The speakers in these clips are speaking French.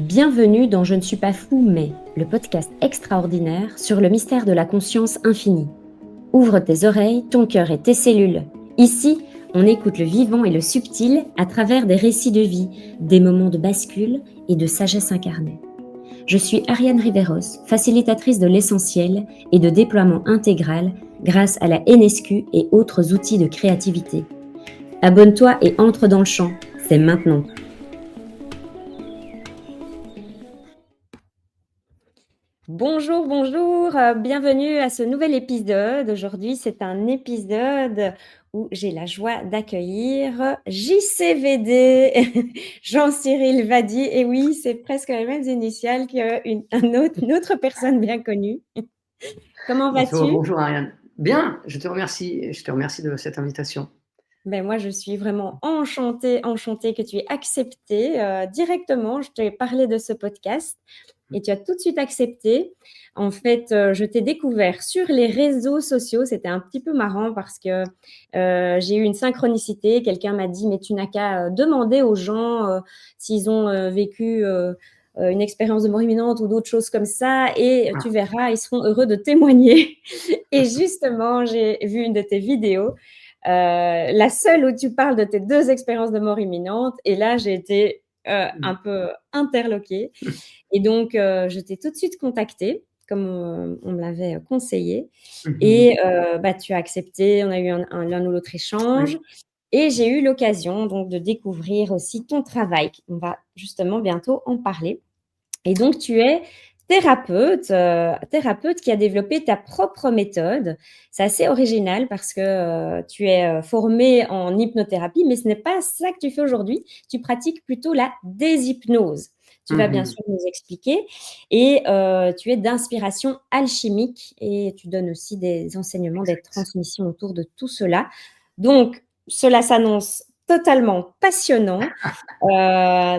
Bienvenue dans Je ne suis pas fou, mais le podcast extraordinaire sur le mystère de la conscience infinie. Ouvre tes oreilles, ton cœur et tes cellules. Ici, on écoute le vivant et le subtil à travers des récits de vie, des moments de bascule et de sagesse incarnée. Je suis Ariane Riveros, facilitatrice de l'essentiel et de déploiement intégral grâce à la NSQ et autres outils de créativité. Abonne-toi et entre dans le champ, c'est maintenant. Bonjour, bienvenue à ce nouvel épisode. Aujourd'hui, c'est un épisode où j'ai la joie d'accueillir JCVD, Jean-Cyril Vadi. Et oui, c'est presque les mêmes initiales qu'une autre personne bien connue. Comment Bonjour, vas-tu? bonjour Ariane. Bien, je te remercie de cette invitation. Ben moi, je suis vraiment enchantée que tu aies accepté directement. Je t'ai parlé de ce podcast et tu as tout de suite accepté. En fait, je t'ai découvert sur les réseaux sociaux. C'était un petit peu marrant parce que j'ai eu une synchronicité. Quelqu'un m'a dit, mais tu n'as qu'à demander aux gens s'ils ont vécu une expérience de mort imminente ou d'autres choses comme ça et tu Ah, verras, ils seront heureux de témoigner. Et justement, j'ai vu une de tes vidéos. La seule où tu parles de tes deux expériences de mort imminente. Et là, j'ai été un peu interloquée. Et donc, je t'ai tout de suite contactée, comme on me l'avait conseillé. mhm. Et tu as accepté, on a eu l'un ou l'autre échange. Oui, Et j'ai eu l'occasion donc de découvrir aussi ton travail. On va justement bientôt en parler. Et donc, tu es thérapeute qui a développé ta propre méthode. C'est assez original parce que tu es formé en hypnothérapie, mais ce n'est pas ça que tu fais aujourd'hui. Tu pratiques plutôt la déshypnose. Tu vas bien mhm. sûr nous expliquer. Et tu es d'inspiration alchimique et tu donnes aussi des enseignements, des Exact. transmissions autour de tout cela. Donc, cela s'annonce totalement passionnant.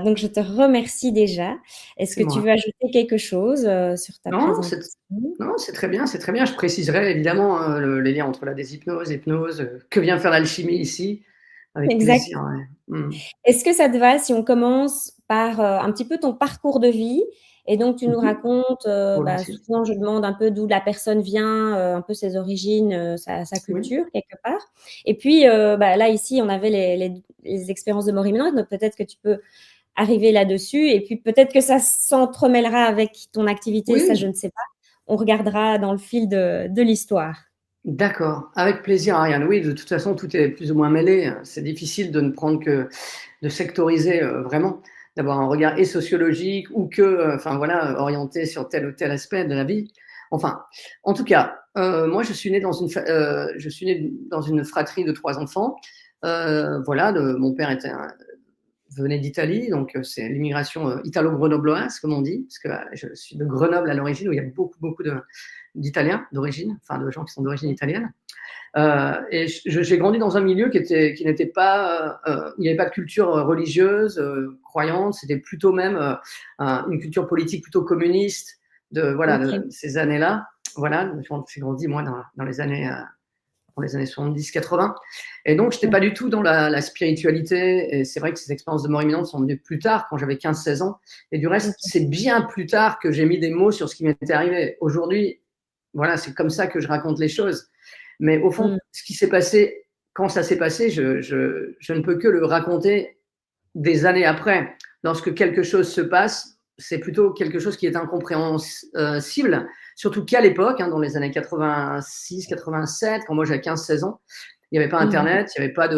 Donc, je te remercie déjà. Est-ce C'est que tu moi. veux ajouter quelque chose sur ta Non, présentation? c'est très bien, c'est très bien. Je préciserai évidemment les liens entre la déshypnose, l'hypnose, que vient faire l'alchimie ici, avec Exact. plaisir. Ouais. Est-ce que ça te va si on commence par un petit peu ton parcours de vie et donc tu nous Mhm. racontes, Volontiers. souvent je demande un peu d'où la personne vient, un peu ses origines, sa Oui. culture quelque part. Et puis, là ici on avait les expériences de mort imminente, donc peut-être que tu peux arriver là-dessus et puis peut-être que ça s'entremêlera avec ton activité, ça je Oui, ne sais pas. On regardera dans le fil de l'histoire. d'accord. Avec plaisir, Ariane. Oui, de toute façon, tout est plus ou moins mêlé. C'est difficile de ne prendre que de sectoriser vraiment, d'avoir un regard et sociologique ou que, enfin voilà, orienté sur tel ou tel aspect de la vie. Enfin, en tout cas, moi, je suis né dans une fratrie de 3 enfants. Voilà, mon père venait d'Italie, donc c'est l'immigration italo-grenobloise, comme on dit, parce que je suis de Grenoble à l'origine, où il y a beaucoup, beaucoup d'Italiens d'origine, enfin de gens qui sont d'origine italienne. Et j'ai grandi dans un milieu qui n'était pas, il n'y avait pas de culture religieuse, croyante. C'était plutôt même une culture politique plutôt communiste voilà, OK. de ces années-là. Voilà, j'ai grandi moi dans les années 70-80. Et donc, je n'étais Mmh. pas du tout dans la spiritualité. Et c'est vrai que ces expériences de mort imminente sont venues plus tard, quand j'avais 15-16 ans. Et du reste, OK. c'est bien plus tard que j'ai mis des mots sur ce qui m'était arrivé. Aujourd'hui, voilà, c'est comme ça que je raconte les choses. Mais au fond, Mmh. ce qui s'est passé, quand ça s'est passé, je ne peux que le raconter des années après. Lorsque quelque chose se passe, c'est plutôt quelque chose qui est incompréhensible, surtout qu'à l'époque, dans les années 86-87, quand moi j'avais 15-16 ans, il n'y avait pas Mmh. Internet, il n'y avait pas il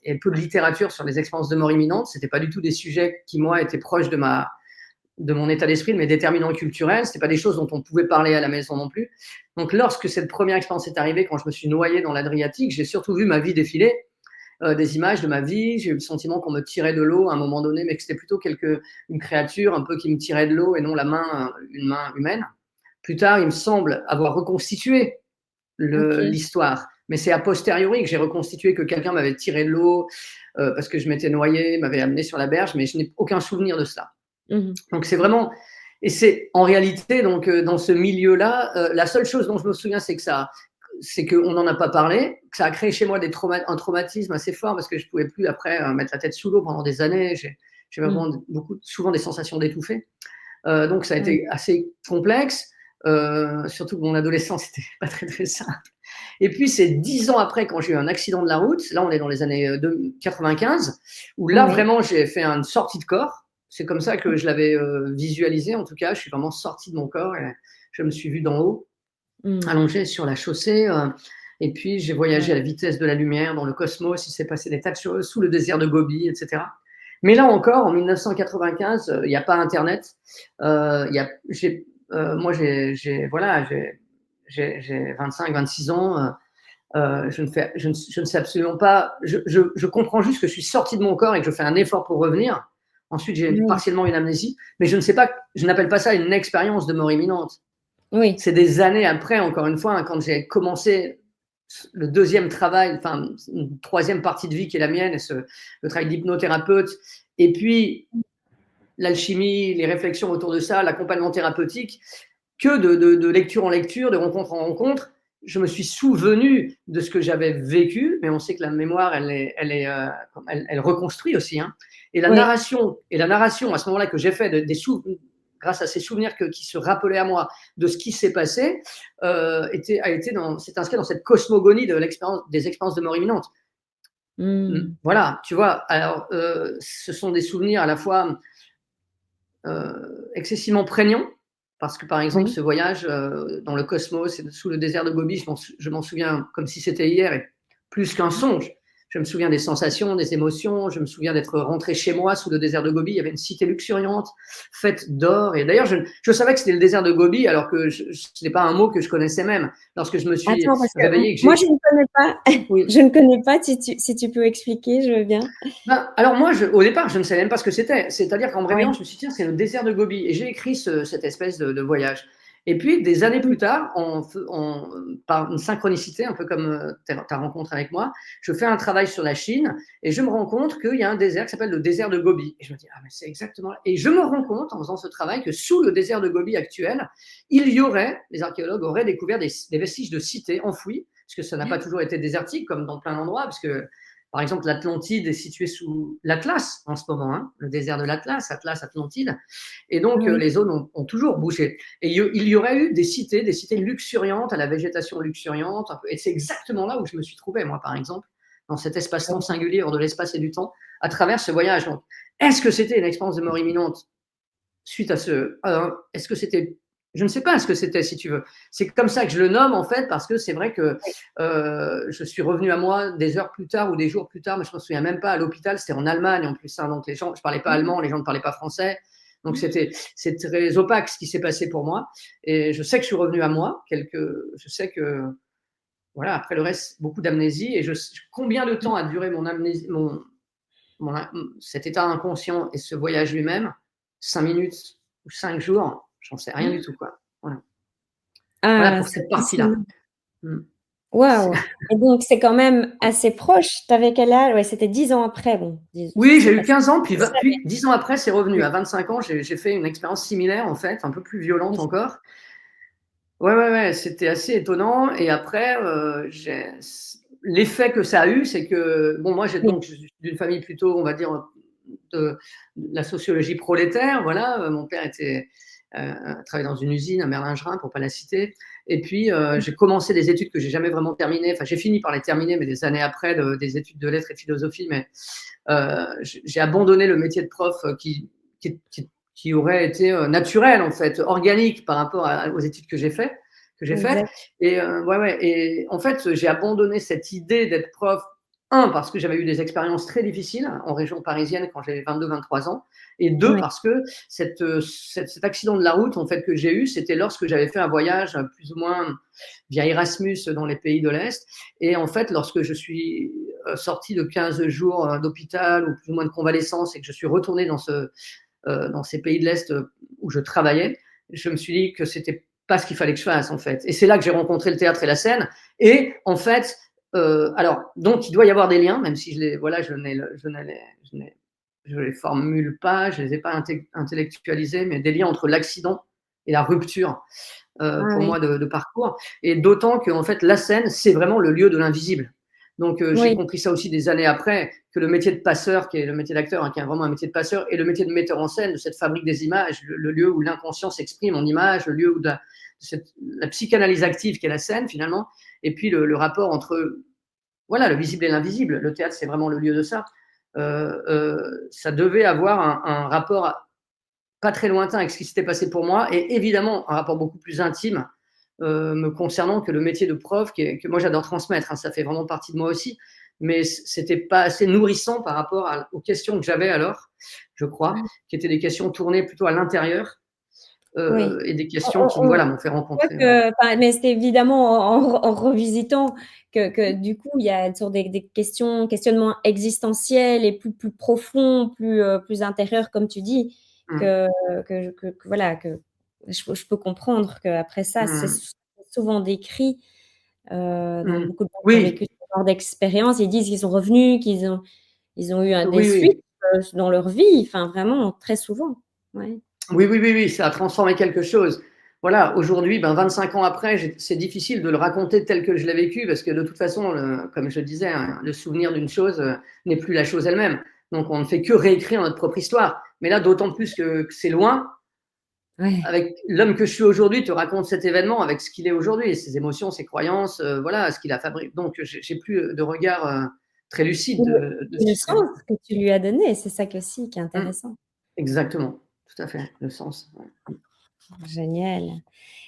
y avait peu de littérature sur les expériences de mort imminente. C'était pas du tout des sujets qui, moi, étaient proches de mon état d'esprit, de mes déterminants culturels. C'était pas des choses dont on pouvait parler à la maison non plus. Donc, lorsque cette première expérience est arrivée, quand je me suis noyé dans l'Adriatique, j'ai surtout vu ma vie défiler, des images de ma vie. J'ai eu le sentiment qu'on me tirait de l'eau à un moment donné, mais que c'était plutôt une créature un peu qui me tirait de l'eau et non une main humaine. Plus tard, il me semble avoir reconstitué OK. l'histoire. Mais c'est a posteriori que j'ai reconstitué que quelqu'un m'avait tiré de l'eau parce que je m'étais noyé, m'avait amené sur la berge, mais je n'ai aucun souvenir de cela. Mmh. Donc c'est vraiment, et c'est en réalité donc dans ce milieu-là, la seule chose dont je me souviens, c'est qu'on n'en a pas parlé, que ça a créé chez moi un traumatisme assez fort parce que je pouvais plus après mettre la tête sous l'eau pendant des années. J'ai vraiment souvent des sensations d'étouffer. Donc ça a été assez complexe, surtout que mon adolescence n'était pas très, très simple. Et puis c'est 10 ans après, quand j'ai eu un accident de la route, là on est dans les années 95, où là vraiment j'ai fait une sortie de corps. C'est comme ça que je l'avais visualisé, en tout cas. Je suis vraiment sortie de mon corps et je me suis vue d'en haut, allongée sur la chaussée. Et puis j'ai voyagé à la vitesse de la lumière dans le cosmos. Il s'est passé des tas de choses sous le désert de Gobi, etc. Mais là encore, en 1995, il n'y a pas Internet. Moi, j'ai 25, 26 ans. Je ne sais absolument pas. Je comprends juste que je suis sortie de mon corps et que je fais un effort pour revenir. Ensuite, j'ai partiellement une amnésie, mais je ne sais pas. Je n'appelle pas ça une expérience de mort imminente. Oui. C'est des années après, encore une fois, quand j'ai commencé le deuxième travail, enfin une troisième partie de vie qui est la mienne, le travail d'hypnothérapeute, et puis l'alchimie, les réflexions autour de ça, l'accompagnement thérapeutique, que de lecture en lecture, de rencontre en rencontre, je me suis souvenu de ce que j'avais vécu, mais on sait que la mémoire, elle reconstruit aussi, hein. Et la narration, à ce moment-là que j'ai fait grâce à ces souvenirs qui se rappelaient à moi de ce qui s'est passé, s'est inscrit dans cette cosmogonie des expériences de mort imminente. Voilà, tu vois. Alors, ce sont des souvenirs à la fois excessivement prégnants, parce que par exemple, ce voyage dans le cosmos et sous le désert de Gobi, je m'en souviens comme si c'était hier, et plus qu'un songe. Je me souviens des sensations, des émotions. Je me souviens d'être rentré chez moi sous le désert de Gobi. Il y avait une cité luxuriante faite d'or. Et d'ailleurs, je savais que c'était le désert de Gobi, alors que ce n'est pas un mot que je connaissais même. Lorsque je me suis réveillé. Moi, je ne connais pas. Oui. Je ne connais pas. Si tu peux expliquer, je veux bien. Alors moi, au départ, je ne savais même pas ce que c'était. C'est-à-dire qu'en me réveillant, je me suis dit, tiens, c'est le désert de Gobi. Et j'ai écrit cette espèce de voyage. Et puis, des années plus tard, par une synchronicité, un peu comme ta rencontre avec moi, je fais un travail sur la Chine et je me rends compte qu'il y a un désert qui s'appelle le désert de Gobi. Et je me dis, ah, mais c'est exactement là. Et je me rends compte, en faisant ce travail, que sous le désert de Gobi actuel, les archéologues auraient découvert des vestiges de cités enfouies, parce que ça n'a pas toujours été désertique, comme dans plein d'endroits, parce que par exemple, l'Atlantide est située sous l'Atlas en ce moment, hein, le désert de l'Atlas, Atlantide. Et donc, les zones ont toujours bougé. Et il y aurait eu des cités luxuriantes, à la végétation luxuriante. Et c'est exactement là où je me suis trouvé, moi, par exemple, dans cet espace-temps singulier, hors de l'espace et du temps, à travers ce voyage. Donc, est-ce que c'était une expérience de mort imminente suite à est-ce que c'était... Je ne sais pas ce que c'était, si tu veux. C'est comme ça que je le nomme, en fait, parce que c'est vrai que je suis revenu à moi des heures plus tard ou des jours plus tard, mais je ne me souviens même pas, à l'hôpital. C'était en Allemagne, en plus. Hein, donc, je ne parlais pas allemand, les gens ne parlaient pas français. Donc, c'est très opaque ce qui s'est passé pour moi. Et je sais que je suis revenu à moi. Je sais que, voilà, après le reste, beaucoup d'amnésie. Et combien de temps a duré mon amnésie, cet état inconscient et ce voyage lui-même? 5 minutes ou 5 jours? J'en sais rien du tout, quoi. Voilà. Voilà pour cette partie-là. Waouh! Et donc, c'est quand même assez proche. Tu avais quel âge? Ouais, c'était 10 ans après. Bon, oui, j'ai eu 15 ans, puis 10 ans après, c'est revenu. À 25 ans, j'ai fait une expérience similaire, en fait, un peu plus violente encore. Ouais, c'était assez étonnant. Et après, l'effet que ça a eu, c'est que, bon, moi, je suis d'une famille plutôt, on va dire, de la sociologie prolétaire. Voilà, mon père travaillait dans une usine à Merlingerin, pour pas la citer. Et puis, j'ai commencé des études que j'ai jamais vraiment terminées. Enfin, j'ai fini par les terminer, mais des années après, des études de lettres et philosophie. Mais j'ai abandonné le métier de prof qui aurait été naturel, en fait, organique par rapport aux études que j'ai faites. Et et en fait, j'ai abandonné cette idée d'être prof. Parce que j'avais eu des expériences très difficiles en région parisienne quand j'avais 22-23 ans. Et deux, parce que cet accident de la route, en fait, que j'ai eu, c'était lorsque j'avais fait un voyage plus ou moins via Erasmus dans les pays de l'Est. Et en fait, lorsque je suis sorti de 15 jours d'hôpital ou plus ou moins de convalescence et que je suis retourné dans ces pays de l'Est où je travaillais, je me suis dit que c'était pas ce qu'il fallait que je fasse, en fait. Et c'est là que j'ai rencontré le théâtre et la scène. Et en fait, alors, donc, il doit y avoir des liens, même si je les formule pas, je les ai pas intellectualisés, mais des liens entre l'accident et la rupture pour moi de parcours. Et d'autant que, en fait, la scène, c'est vraiment le lieu de l'invisible. Donc, j'ai Oui. compris ça aussi des années après, que le métier de passeur, qui est le métier d'acteur, hein, qui est vraiment un métier de passeur, et le métier de metteur en scène, de cette fabrique des images, le lieu où l'inconscient s'exprime en images, le lieu où la psychanalyse active qui est la scène finalement, et puis le rapport entre voilà, le visible et l'invisible. Le théâtre, c'est vraiment le lieu de ça. Ça devait avoir un rapport pas très lointain avec ce qui s'était passé pour moi, et évidemment un rapport beaucoup plus intime me concernant que le métier de prof, que moi j'adore transmettre, hein, ça fait vraiment partie de moi aussi, mais c'était pas assez nourrissant par rapport aux questions que j'avais alors, je crois, Mmh. qui étaient des questions tournées plutôt à l'intérieur, Oui. et des On questions qui on voilà, m'ont fait on voit rencontrer. que enfin, mais c'est évidemment en revisitant que du coup, il y a une sorte des questionnements existentiels et plus profonds, plus intérieurs comme tu dis, Mmh. que que voilà, que je peux comprendre qu'après ça, c'est Mmh. souvent décrit, donc Mmh. beaucoup de gens qui ont Oui, vécu ce genre d'expérience, ils disent qu'ils sont revenus, ils ont eu des oui, suites, oui. dans leur vie, enfin vraiment très souvent. Ouais. Oui, oui, oui, oui, ça a transformé quelque chose. Voilà, aujourd'hui, ben, 25 ans après, c'est difficile de le raconter tel que je l'ai vécu, parce que de toute façon, comme je disais, hein, le souvenir d'une chose n'est plus la chose elle-même. Donc on ne fait que réécrire notre propre histoire. Mais là, d'autant plus que c'est loin, Ouais. avec l'homme que je suis aujourd'hui, te raconte cet événement avec ce qu'il est aujourd'hui, ses émotions, ses croyances, voilà, ce qu'il a fabriqué. Donc j'ai plus de regard très lucide de Et ce le qui s'est. sens que tu lui as donné, c'est ça aussi qui est Mmh, intéressant. exactement, tout à fait, le sens. Ouais. Génial.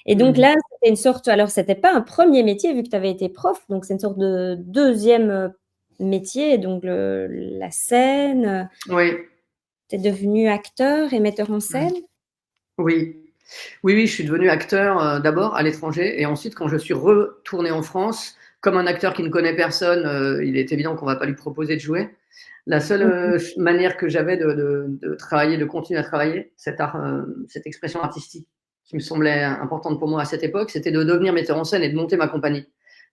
Et donc Mmh. là, c'était une sorte alors c'était pas un 1er métier vu que tu avais été prof, donc c'est une sorte de 2e, métier, donc la scène, Oui. tu es devenu acteur et metteur en Mmh. scène? Oui. Oui, oui, je suis devenu acteur, d'abord à l'étranger, et ensuite quand je suis retourné en France, comme un acteur qui ne connaît personne, il est évident qu'on va pas lui proposer de jouer. La seule, Mmh. manière que j'avais de travailler, de continuer à travailler cet art, cette expression artistique qui me semblait importante pour moi à cette époque, c'était de devenir metteur en scène et de monter ma compagnie.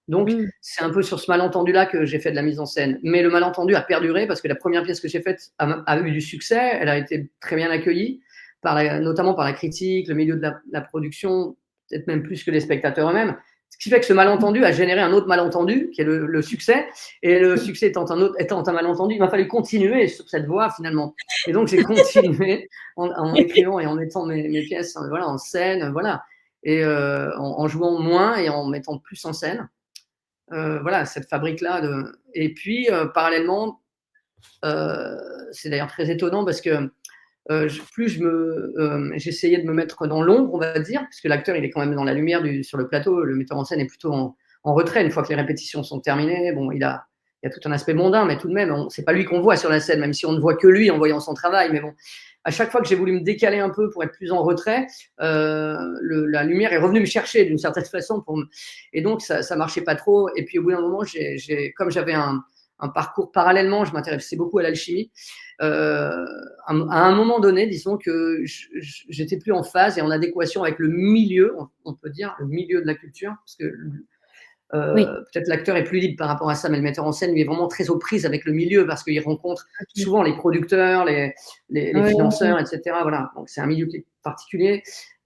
Donc Mmh. c'est un peu sur ce malentendu-là que j'ai fait de la mise en scène. Mais le malentendu a perduré parce que la première pièce que j'ai faite a eu du succès, elle a été très bien accueillie, notamment par la critique, le milieu de la production, peut-être même plus que les spectateurs eux-mêmes. Ce qui fait que ce malentendu a généré un autre malentendu, qui est le succès. Et le succès étant un malentendu, il m'a fallu continuer sur cette voie finalement. Et donc j'ai continué en écrivant et en mettant mes pièces voilà, en scène, voilà, et en jouant moins et en mettant plus en scène. Voilà, cette fabrique-là. Et puis, parallèlement, euh, c'est d'ailleurs très étonnant parce que plus j'essayais de me mettre dans l'ombre, on va dire, parce que l'acteur, il est quand même dans la lumière sur le plateau. Le metteur en scène est plutôt en retrait une fois que les répétitions sont terminées. Bon, il y a tout un aspect mondain, mais tout de même, c'est pas lui qu'on voit sur la scène, même si on ne voit que lui en voyant son travail. Mais bon, à chaque fois que j'ai voulu me décaler un peu pour être plus en retrait, la lumière est revenue me chercher d'une certaine façon. Et donc, ça marchait pas trop. Et puis, au bout d'un moment, comme j'avais un parcours parallèlement, je m'intéressais beaucoup à l'alchimie. À un moment donné, disons que j'étais plus en phase et en adéquation avec le milieu, on peut dire, le milieu de la culture, parce que Oui, peut-être l'acteur est plus libre par rapport à ça, mais le metteur en scène, lui, est vraiment très aux prises avec le milieu parce qu'il rencontre OK. souvent les producteurs, les Oui, oui, financeurs, etc. Voilà. Donc c'est un milieu qui est particulier,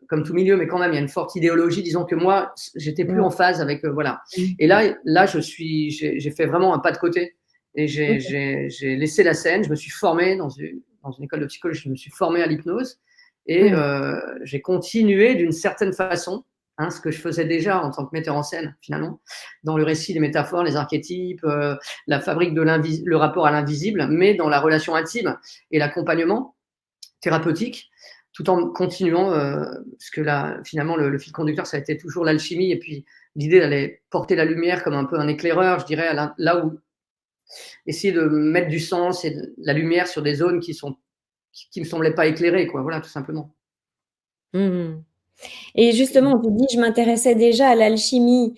comme tout milieu, mais quand même, il y a une forte idéologie. Disons que moi, j'étais plus ouais. en phase avec, voilà. Et Mmh. là, j'ai fait vraiment un pas de côté et OK. j'ai laissé la scène. Je me suis formé dans une école de psychologie. Je me suis formé à l'hypnose et Mmh. j'ai continué d'une certaine façon, hein, ce que je faisais déjà en tant que metteur en scène, finalement, dans le récit, les métaphores, les archétypes, la fabrique de le rapport à l'invisible, mais dans la relation intime et l'accompagnement thérapeutique, tout en continuant, parce que là, finalement, le fil conducteur, ça a été toujours l'alchimie, et puis l'idée d'aller porter la lumière comme un peu un éclaireur, je dirais, là où essayer de mettre du sens et de la lumière sur des zones qui me semblaient pas éclairées, quoi. Voilà, tout simplement. Mmh. Et Mmh. justement, tu dis: «Je m'intéressais déjà à l'alchimie»,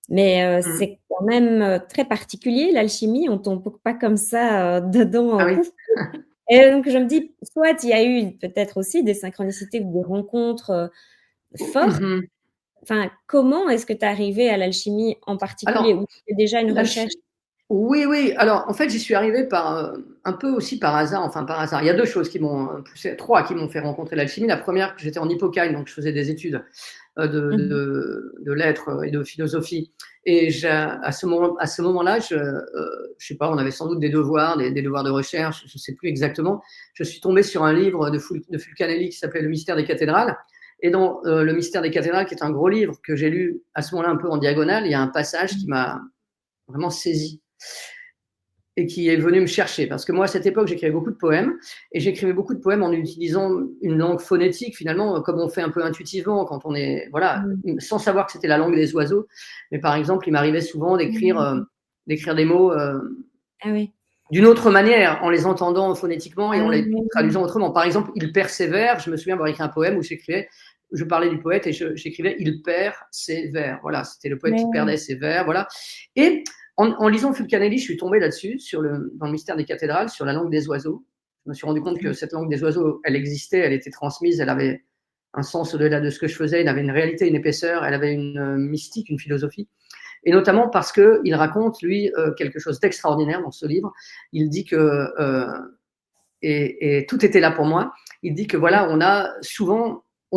mais Mmh. c'est quand même, très particulier l'alchimie, on tombe pas comme ça, dedans, Ah oui. pouf et donc je me dis, soit il y a eu peut-être aussi des synchronicités ou des rencontres, fortes. Mmh. Enfin, comment est-ce que tu es arrivé à l'alchimie en particulier? Alors, Ou c'était déjà une recherche? l'alchimie. Oui, oui. Alors, en fait, j'y suis arrivé un peu aussi par hasard, enfin par hasard. Il y a 2 choses qui m'ont, poussé 3 qui m'ont fait rencontrer l'alchimie. La première, que j'étais en Hippocagne, donc je faisais des études, Mmh. de lettres et de philosophie et à ce moment-là, je sais pas, on avait sans doute des devoirs, des devoirs de recherche, je sais plus exactement. Je suis tombé sur un livre de Fulcanelli qui s'appelait Le mystère des cathédrales et dans, Le mystère des cathédrales, qui est un gros livre que j'ai lu à ce moment-là un peu en diagonale, il y a un passage qui m'a vraiment saisi et qui est venu me chercher. Parce que moi, à cette époque, j'écrivais beaucoup de poèmes et j'écrivais beaucoup de poèmes en utilisant une langue phonétique, finalement, comme on fait un peu intuitivement quand on est, voilà, Mmh. sans savoir que c'était la langue des oiseaux. Mais par exemple, il m'arrivait souvent Mmh. d'écrire des mots Ah oui. d'une autre manière, en les entendant phonétiquement et Ah en les oui. traduisant autrement. Par exemple, il persévère, je me souviens avoir écrit un poème où je parlais du poète et j'écrivais il perd ses vers. Voilà, c'était le poète qui Ouais. perdait ses vers. Voilà. Et en lisant Fulcanelli, je suis tombé là-dessus, dans le mystère des cathédrales, sur la langue des oiseaux. Je me suis rendu compte que cette langue des oiseaux, elle existait, elle était transmise, elle avait un sens au-delà de ce que je faisais, elle avait une réalité, une épaisseur, elle avait une mystique, une philosophie et notamment parce qu'il raconte, lui, quelque chose d'extraordinaire dans ce livre. Il dit que, et tout était là pour moi, il dit que voilà, on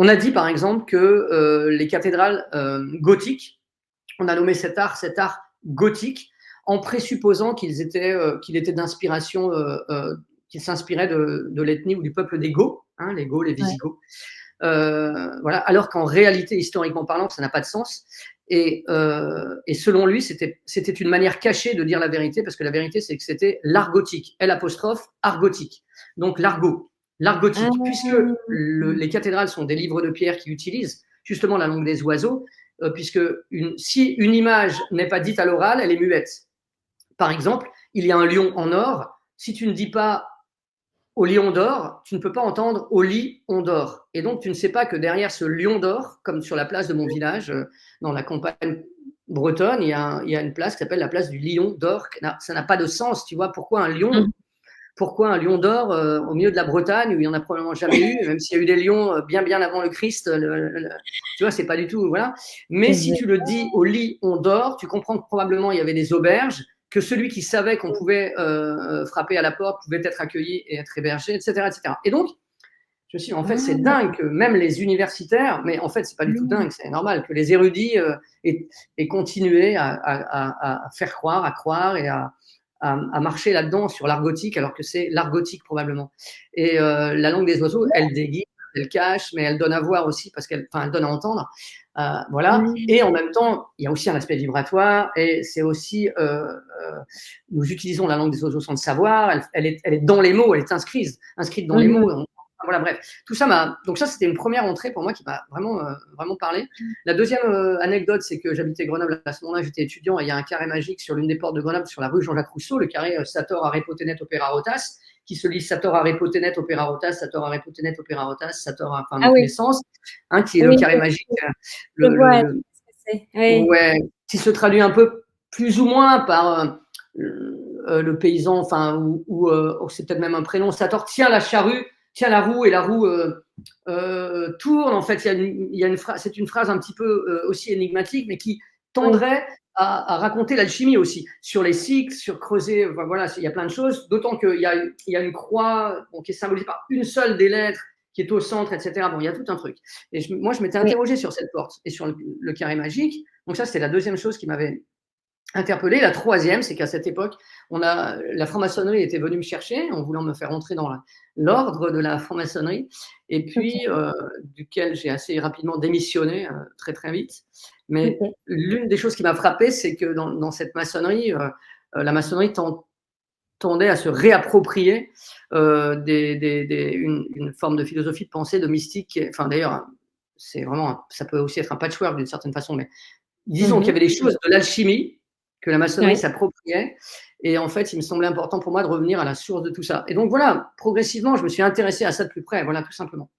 a dit par exemple que les cathédrales gothiques, on a nommé cet art gothique, en présupposant qu'il était d'inspiration, qu'il s'inspirait de l'ethnie ou du peuple des Goths, hein, les Goths, les Ouais. Visigoths, voilà, alors qu'en réalité, historiquement parlant, ça n'a pas de sens. Et selon lui, c'était une manière cachée de dire la vérité, parce que la vérité, c'est que c'était l'art gothique, L apostrophe, art gothique. Donc l'art Ah. gothique, puisque les cathédrales sont des livres de pierre qui utilisent justement la langue des oiseaux, puisque si une image n'est pas dite à l'oral, elle est muette. Par exemple, il y a un lion en or. Si tu ne dis pas au lion d'or, tu ne peux pas entendre au lit on dort. Et donc, tu ne sais pas que derrière ce lion d'or, comme sur la place de mon village, dans la campagne bretonne, il y a une place qui s'appelle la place du lion d'or. Ça n'a pas de sens, tu vois. Mmh. Pourquoi un lion d'or au milieu de la Bretagne où il n'y en a probablement jamais eu, même s'il y a eu des lions bien avant le Christ, tu vois, c'est pas du tout, voilà. Mais si tu le dis au lit, on dort, tu comprends que probablement il y avait des auberges, que celui qui savait qu'on pouvait frapper à la porte pouvait être accueilli et être hébergé, etc., etc. Et donc, je me suis dit, en fait, c'est Ah. dingue que même les universitaires, mais en fait, c'est pas du tout Mmh. dingue, c'est normal que les érudits aient continué à faire croire, à croire et à marcher là-dedans sur l'art gothique, alors que c'est l'art gothique probablement. Et la langue des oiseaux, elle déguise, elle cache, mais elle donne à voir aussi parce elle donne à entendre. Voilà. Mmh. Et en même temps, il y a aussi un aspect vibratoire et c'est aussi, nous utilisons la langue des oiseaux sans le savoir. Elle est dans les mots, elle est inscrite dans les Mmh. mots. Voilà, bref. Tout ça donc ça, c'était une première entrée pour moi qui m'a vraiment parlé. La deuxième anecdote, c'est que j'habitais Grenoble à ce moment-là, j'étais étudiant et il y a un carré magique sur l'une des portes de Grenoble, sur la rue Jean-Jacques Rousseau, le carré Sator Arepotenet Opera Rotas, qui se lit Sator Arepotenet Opera Rotas, Sator Arepotenet Opera Rotas, Sator, enfin dans Ah tous oui, les sens, hein, qui est le oui, carré magique, je le, le, vois le, ce que c'est. Oui. ouais, qui se traduit un peu plus ou moins par le paysan, enfin, c'est peut-être même un prénom, Sator tient la charrue, tient la roue et la roue tourne. En fait, c'est une phrase un petit peu aussi énigmatique, mais qui Oui. tendrait à raconter l'alchimie aussi, sur les cycles, sur creuser, enfin, voilà, il y a plein de choses, d'autant qu'il y a une croix qui est symbolisée par une seule des lettres qui est au centre, etc. Bon, il y a tout un truc. Et moi, je m'étais Oui. interrogé sur cette porte et sur le carré magique. Donc ça, c'était la deuxième chose qui m'avait interpellé. La troisième, c'est qu'à cette époque, la franc-maçonnerie était venue me chercher en voulant me faire entrer dans l'ordre de la franc-maçonnerie, et puis OK. duquel j'ai assez rapidement démissionné, très très vite. Mais OK. l'une des choses qui m'a frappé, c'est que dans cette maçonnerie, la maçonnerie tendait à se réapproprier une forme de philosophie de pensée, de mystique. Enfin, d'ailleurs, ça peut aussi être un patchwork d'une certaine façon, mais disons qu'il y Mmh. avait des choses de l'alchimie que la maçonnerie Oui. s'appropriait. Et en fait, il me semblait important pour moi de revenir à la source de tout ça. Et donc voilà, progressivement, je me suis intéressé à ça de plus près, voilà, tout simplement.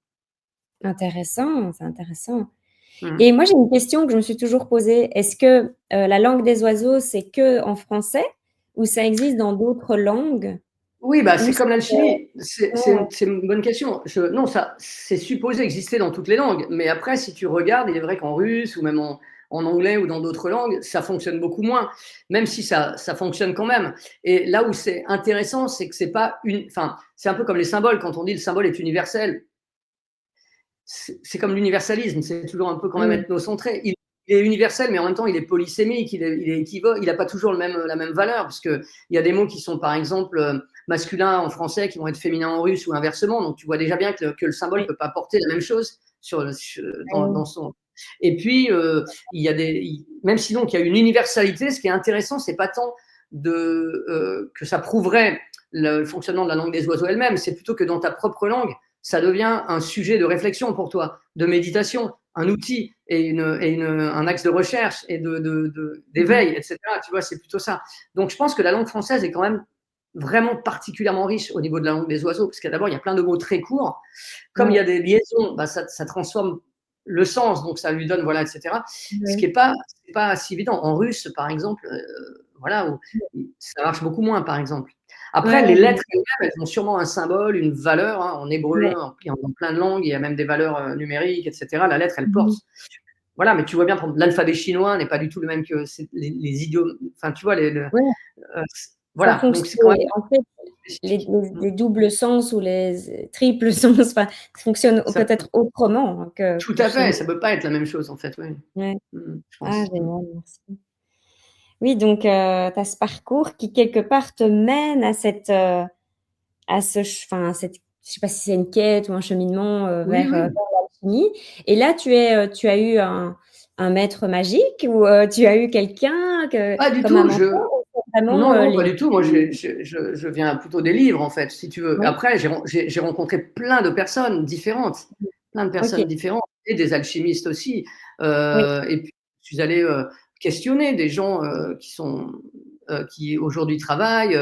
Intéressant, c'est intéressant. Mmh. Et moi, j'ai une question que je me suis toujours posée. Est-ce que, la langue des oiseaux, c'est qu'en français ou ça existe dans d'autres langues? Oui, bah, Ou c'est c'est comme l'alchimie. ouais. C'est une bonne question. Non, ça, c'est supposé exister dans toutes les langues. Mais après, si tu regardes, il est vrai qu'en russe ou même en anglais ou dans d'autres langues, ça fonctionne beaucoup moins, même si ça fonctionne quand même. Et là où c'est intéressant, c'est que c'est pas enfin, c'est un peu comme les symboles. Quand on dit le symbole est universel, c'est comme l'universalisme, c'est toujours un peu quand même ethnocentré. Il est universel, mais en même temps, il est polysémique, il est équivoque, il n'a pas toujours la même valeur, parce qu'il y a des mots qui sont, par exemple, masculins en français, qui vont être féminins en russe ou inversement. Donc, tu vois déjà bien que le symbole ne peut pas porter la même chose dans son. Et puis, il y a même sinon qu'il y a une universalité, ce qui est intéressant, c'est pas tant que ça prouverait le fonctionnement de la langue des oiseaux elle-même, c'est plutôt que dans ta propre langue, ça devient un sujet de réflexion pour toi, de méditation, un outil et un axe de recherche et d'éveil, etc. Tu vois, c'est plutôt ça. Donc, je pense que la langue française est quand même vraiment particulièrement riche au niveau de la langue des oiseaux, parce qu'il y a plein de mots très courts. Comme il y a des liaisons, ça transforme le sens, donc ça lui donne, voilà, etc. Ce qui n'est pas si évident. En russe, par exemple, voilà, ça marche beaucoup moins, par exemple. Après, les lettres elles ont sûrement un symbole, une valeur. Hein, en hébreu, en plein de langues, il y a même des valeurs numériques, etc. La lettre, elle porte. Voilà, mais tu vois bien, l'alphabet chinois n'est pas du tout le même que les idiomes. Enfin, tu vois, voilà. Donc, c'est quand même. En fait, les doubles sens ou les triples sens, enfin, fonctionnent peut-être autrement que. Tout à fait, ça ne peut pas être la même chose, en fait. Oui. Ouais. Je Ah, pense. génial, merci. Oui, donc tu as ce parcours qui quelque part te mène à enfin, je sais pas si c'est une quête ou un cheminement Oui, vers oui. l'alchimie. Et là, tu as eu un maître magique ou tu as eu quelqu'un Pas du comme un tout. mentor ou c'est vraiment Non, non, pas les. du tout. Moi, je viens plutôt des livres, en fait, si tu veux. Oui, Après, j'ai rencontré plein de personnes différentes, ok, et des alchimistes aussi. oui, Et puis, je suis allé questionner des gens qui aujourd'hui travaillent.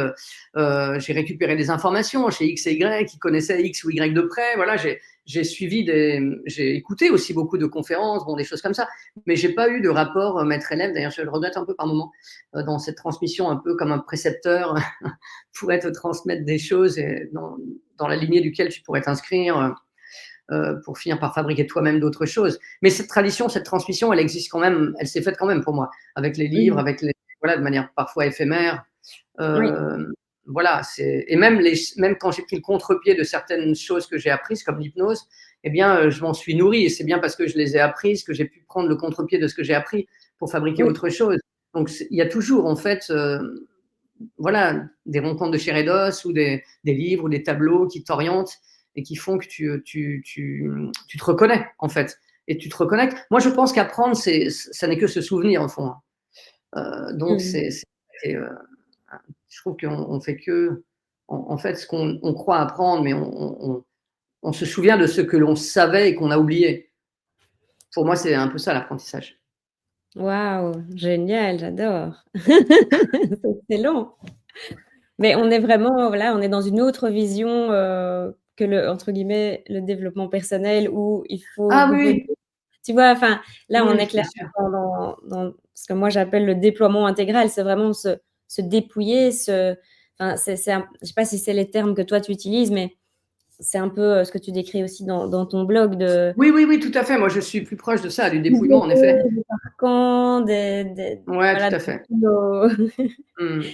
J'ai récupéré des informations chez X et Y, qui connaissaient X ou Y de près. Voilà, j'ai écouté aussi beaucoup de conférences, bon, des choses comme ça. Mais j'ai pas eu de rapport maître-élève. D'ailleurs, je le regrette un peu par moment dans cette transmission, un peu comme un précepteur pourrait te transmettre des choses et dans la lignée duquel tu pourrais t'inscrire pour finir par fabriquer toi-même d'autres choses. Mais cette tradition, cette transmission, elle existe quand même, elle s'est faite quand même pour moi, avec les livres, voilà, de manière parfois éphémère. oui, Voilà, et même quand j'ai pris le contre-pied de certaines choses que j'ai apprises, comme l'hypnose, eh bien, je m'en suis nourri. Et c'est bien parce que je les ai apprises que j'ai pu prendre le contre-pied de ce que j'ai appris pour fabriquer oui, autre chose. Donc, il y a toujours, en fait, voilà, des rencontres de chair et d'os ou des livres ou des tableaux qui t'orientent et qui font que tu te reconnais, en fait. Et tu te reconnectes. Moi, je pense qu'apprendre, ça n'est que se souvenir, au fond. Donc, je trouve qu'on fait que, en fait, ce qu'on croit apprendre, mais on se souvient de ce que l'on savait et qu'on a oublié. Pour moi, c'est un peu ça l'apprentissage. waouh, génial, j'adore. C'est excellent. Mais on est vraiment, voilà, on est dans une autre vision que entre guillemets, le développement personnel où il faut Ah beaucoup de. oui, Tu vois, enfin, là, on est oui, bien clairement sûr. dans ce que moi j'appelle le déploiement intégral. C'est vraiment se dépouiller, enfin, je sais pas si c'est les termes que toi tu utilises, mais c'est un peu ce que tu décris aussi dans ton blog de Oui, oui, oui, tout à fait. Moi, je suis plus proche de ça, du dépouillement, en effet. des carcans, Ouais, voilà, tout à fait.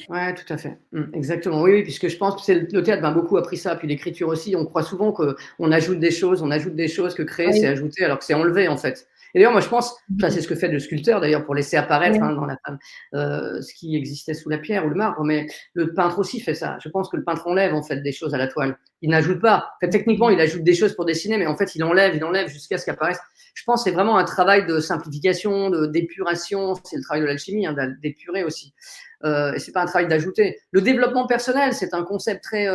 Ouais, tout à fait. Exactement. Oui, oui, puisque je pense que le théâtre m'a beaucoup appris ça, puis l'écriture aussi. On croit souvent qu'on ajoute des choses, que créer, c'est Oui, ajouter, alors que c'est enlever, en fait. Et d'ailleurs, moi, je pense, ça, c'est ce que fait le sculpteur, d'ailleurs, pour laisser apparaître oui, dans la femme ce qui existait sous la pierre ou le marbre. Mais le peintre aussi fait ça. Je pense que le peintre enlève, en fait, des choses à la toile. Il n'ajoute pas. En fait, techniquement, il ajoute des choses pour dessiner, mais en fait, il enlève jusqu'à ce qu'apparaisse. Je pense que c'est vraiment un travail de simplification, d'épuration. C'est le travail de l'alchimie, hein, d'épurer aussi. Et c'est pas un travail d'ajouter. Le développement personnel, c'est un concept très,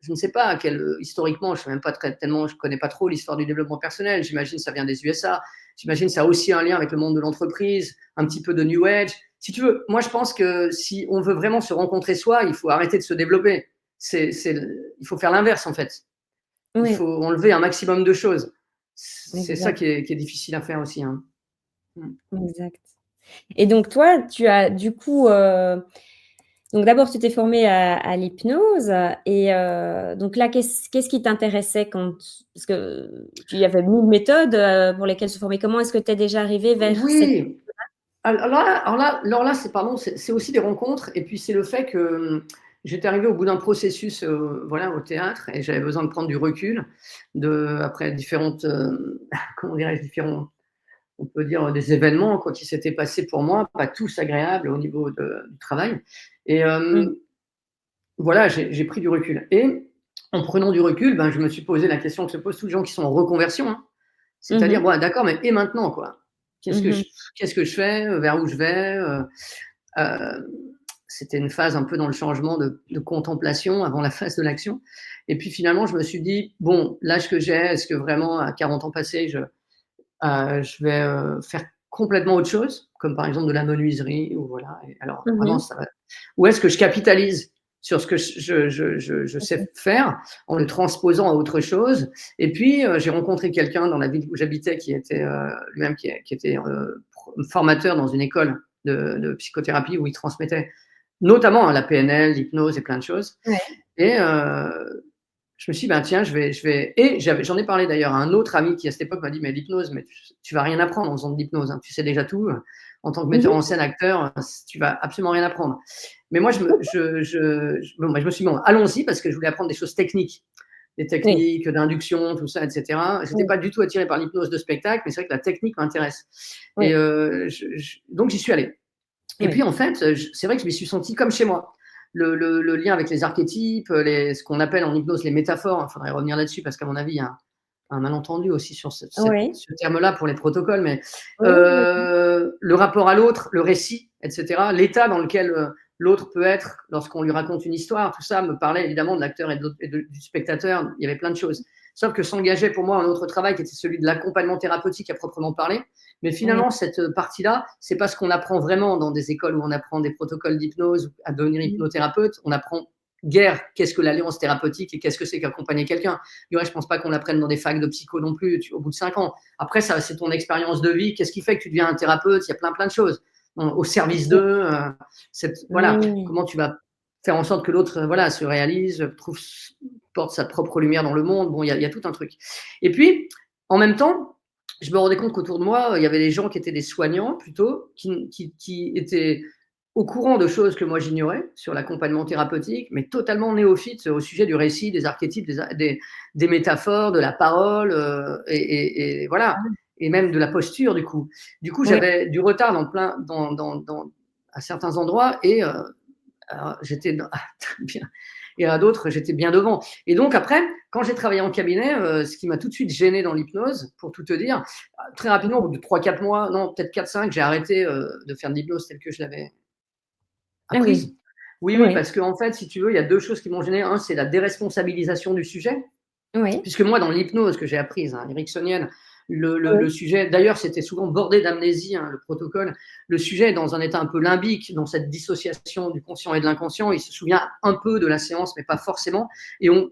je ne sais pas historiquement, je sais même pas tellement, je connais pas trop l'histoire du développement personnel. J'imagine que ça vient des USA. J'imagine que ça a aussi un lien avec le monde de l'entreprise, un petit peu de New Age. Si tu veux, moi je pense que si on veut vraiment se rencontrer soi, il faut arrêter de se développer. Il faut faire l'inverse en fait. Il oui, faut enlever un maximum de choses. C'est ça exact, qui est difficile à faire aussi. Hein. exact. Et donc toi, tu as du coup, Donc d'abord, tu t'es formée à l'hypnose et donc là, qu'est-ce qui t'intéressait quand parce que tu y avait 1000 méthodes, pour lesquelles se former. Comment est-ce que tu es déjà arrivée vers cette Oui, alors là, c'est aussi des rencontres et puis c'est le fait que, j'étais arrivée au bout d'un processus, voilà, au théâtre et j'avais besoin de prendre du recul après différentes, comment dirais-je? Différents, on peut dire, des événements quoi qui s'étaient passés pour moi, pas tous agréables au niveau du travail et mmh. voilà, j'ai pris du recul et en prenant du recul, ben, je me suis posé la question que se posent tous les gens qui sont en reconversion, hein. Mmh C'est-à-dire, mh. ouais, d'accord, mais et maintenant, quoi? Qu'est-ce que Mmh je mh. qu'est-ce que je fais? Vers où je vais? C'était une phase un peu dans le changement de contemplation avant la phase de l'action et puis finalement, je me suis dit: «Bon, l'âge que j'ai, est-ce que vraiment à 40 ans passés, je vais, faire complètement autre chose?» comme par exemple de la menuiserie ou voilà et alors Mmh vraiment mh. ça va ou est-ce que je capitalise sur ce que je sais faire en le transposant à autre chose et puis, j'ai rencontré quelqu'un dans la ville où j'habitais qui était, lui-même qui était, formateur dans une école de psychothérapie où il transmettait notamment, hein, la PNL, l'hypnose et plein de choses Ouais. et je me suis dit: «Ben, tiens, je vais» et j'en ai parlé d'ailleurs à un autre ami qui, à cette époque, m'a dit: «Mais l'hypnose, mais tu vas rien apprendre en faisant de l'hypnose, hein. Tu sais déjà tout, en tant que Mmh metteur en mh. scène, acteur, tu vas absolument rien apprendre». Mais moi, bon, bah, je me suis dit: «Bon, allons-y» parce que je voulais apprendre des choses techniques, des Oui, techniques d'induction, tout ça et cetera. J'étais oui, pas du tout attiré par l'hypnose de spectacle, mais c'est vrai que la technique m'intéresse et oui, donc j'y suis allé. Et puis oui. en fait, c'est vrai que je m'y suis senti comme chez moi. Le lien avec les archétypes, ce qu'on appelle en hypnose les métaphores, il faudrait revenir là-dessus parce qu'à mon avis, il y a un malentendu aussi sur Oui. ce terme-là pour les protocoles, mais Oui, oui, le rapport à l'autre, le récit, et cetera, l'état dans lequel, l'autre peut être lorsqu'on lui raconte une histoire, tout ça me parlait évidemment de l'acteur et du spectateur, il y avait plein de choses. Sauf que s'engageait pour moi un autre travail qui était celui de l'accompagnement thérapeutique à proprement parler. Mais oui. finalement, cette partie-là, c'est pas ce qu'on apprend vraiment dans des écoles où on apprend des protocoles d'hypnose, à devenir Mmh. hypnothérapeute. On apprend guère qu'est-ce que l'alliance thérapeutique et qu'est-ce que c'est qu'accompagner quelqu'un. Du reste, je pense pas qu'on l'apprenne dans des facs de psycho non plus au bout de 5 ans. Après, ça, c'est ton expérience de vie. Qu'est-ce qui fait que tu deviens un thérapeute? Il y a plein de choses. Au service d'eux, voilà, Mmh. comment tu vas faire en sorte que l'autre, voilà, se réalise, porte sa propre lumière dans le monde. Bon, il y a tout un truc. Et puis, en même temps, je me rendais compte qu'autour de moi, il y avait des gens qui étaient des soignants plutôt, qui étaient au courant de choses que moi j'ignorais sur l'accompagnement thérapeutique, mais totalement néophytes au sujet du récit, des archétypes, des métaphores, de la parole, et voilà, et même de la posture du coup. Du coup, Oui. j'avais du retard dans plein dans à certains endroits et alors j'étais dans bien et à d'autres, j'étais bien devant. Et donc après, quand j'ai travaillé en cabinet, ce qui m'a tout de suite gêné dans l'hypnose, pour tout te dire, très rapidement, au bout de 3-4 mois, non, peut-être 4-5, j'ai arrêté, de faire de l'hypnose telle que je l'avais Ah oui. apprise. Oui, oui, Oui. parce qu'en fait, si tu veux, il y a 2 choses qui m'ont gêné. Un, c'est la déresponsabilisation du sujet. Oui. Puisque moi, dans l'hypnose que j'ai apprise, hein, ericksonienne, Oui. le sujet, d'ailleurs, c'était souvent bordé d'amnésie, hein, le protocole. Le sujet est dans un état un peu limbique, dans cette dissociation du conscient et de l'inconscient. Il se souvient un peu de la séance, mais pas forcément. Et on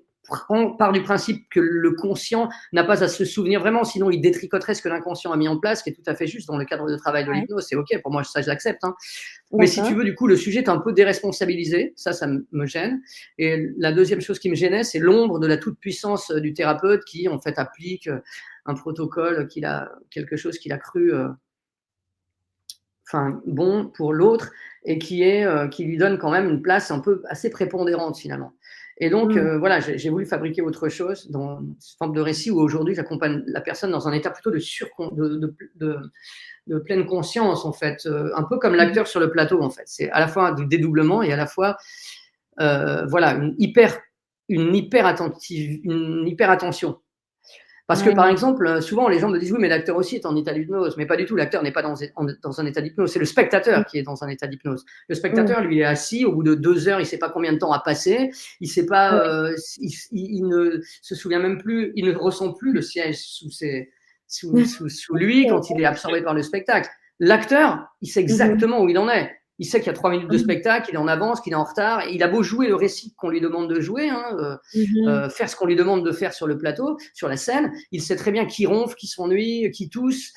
part du principe que le conscient n'a pas à se souvenir vraiment, sinon il détricoterait ce que l'inconscient a mis en place, ce qui est tout à fait juste dans le cadre de travail de Ouais. l'hypnose. C'est OK, pour moi, ça, je l'accepte, hein. Mais si tu D'accord. veux, du coup, le sujet est un peu déresponsabilisé. Ça me gêne. Et la deuxième chose qui me gênait, c'est l'ombre de la toute-puissance du thérapeute qui, en fait, applique un protocole quelque chose qu'il a cru, enfin, bon pour l'autre et qui lui donne quand même une place un peu assez prépondérante finalement. Et donc, Mmh. voilà, j'ai voulu fabriquer autre chose dans une forme de récit où aujourd'hui j'accompagne la personne dans un état plutôt de pleine conscience en fait, un peu comme Mmh mh. l'acteur sur le plateau en fait. C'est à la fois du dédoublement et à la fois, voilà, une hyper attention. Parce que par Ouais. exemple, souvent les gens me disent: «Oui, mais l'acteur aussi est en état d'hypnose», mais pas du tout, l'acteur n'est pas dans un état d'hypnose, c'est le Mmh. spectateur qui est dans un état d'hypnose. Le Mmh. spectateur, lui, est assis, au bout de 2 heures, il ne sait pas combien de temps a passé, il sait pas, Ouais. il ne se souvient même plus, il ne ressent plus le siège sous lui quand il est absorbé par le spectacle. L'acteur, il sait Mmh mh. exactement où il en est. il sait qu'il y a 3 minutes de spectacle, il est en avance, qu'il est en retard. Et il a beau jouer le récit qu'on lui demande de jouer, faire ce qu'on lui demande de faire sur le plateau, sur la scène, il sait très bien qui ronfle, qui s'ennuie, qui tousse,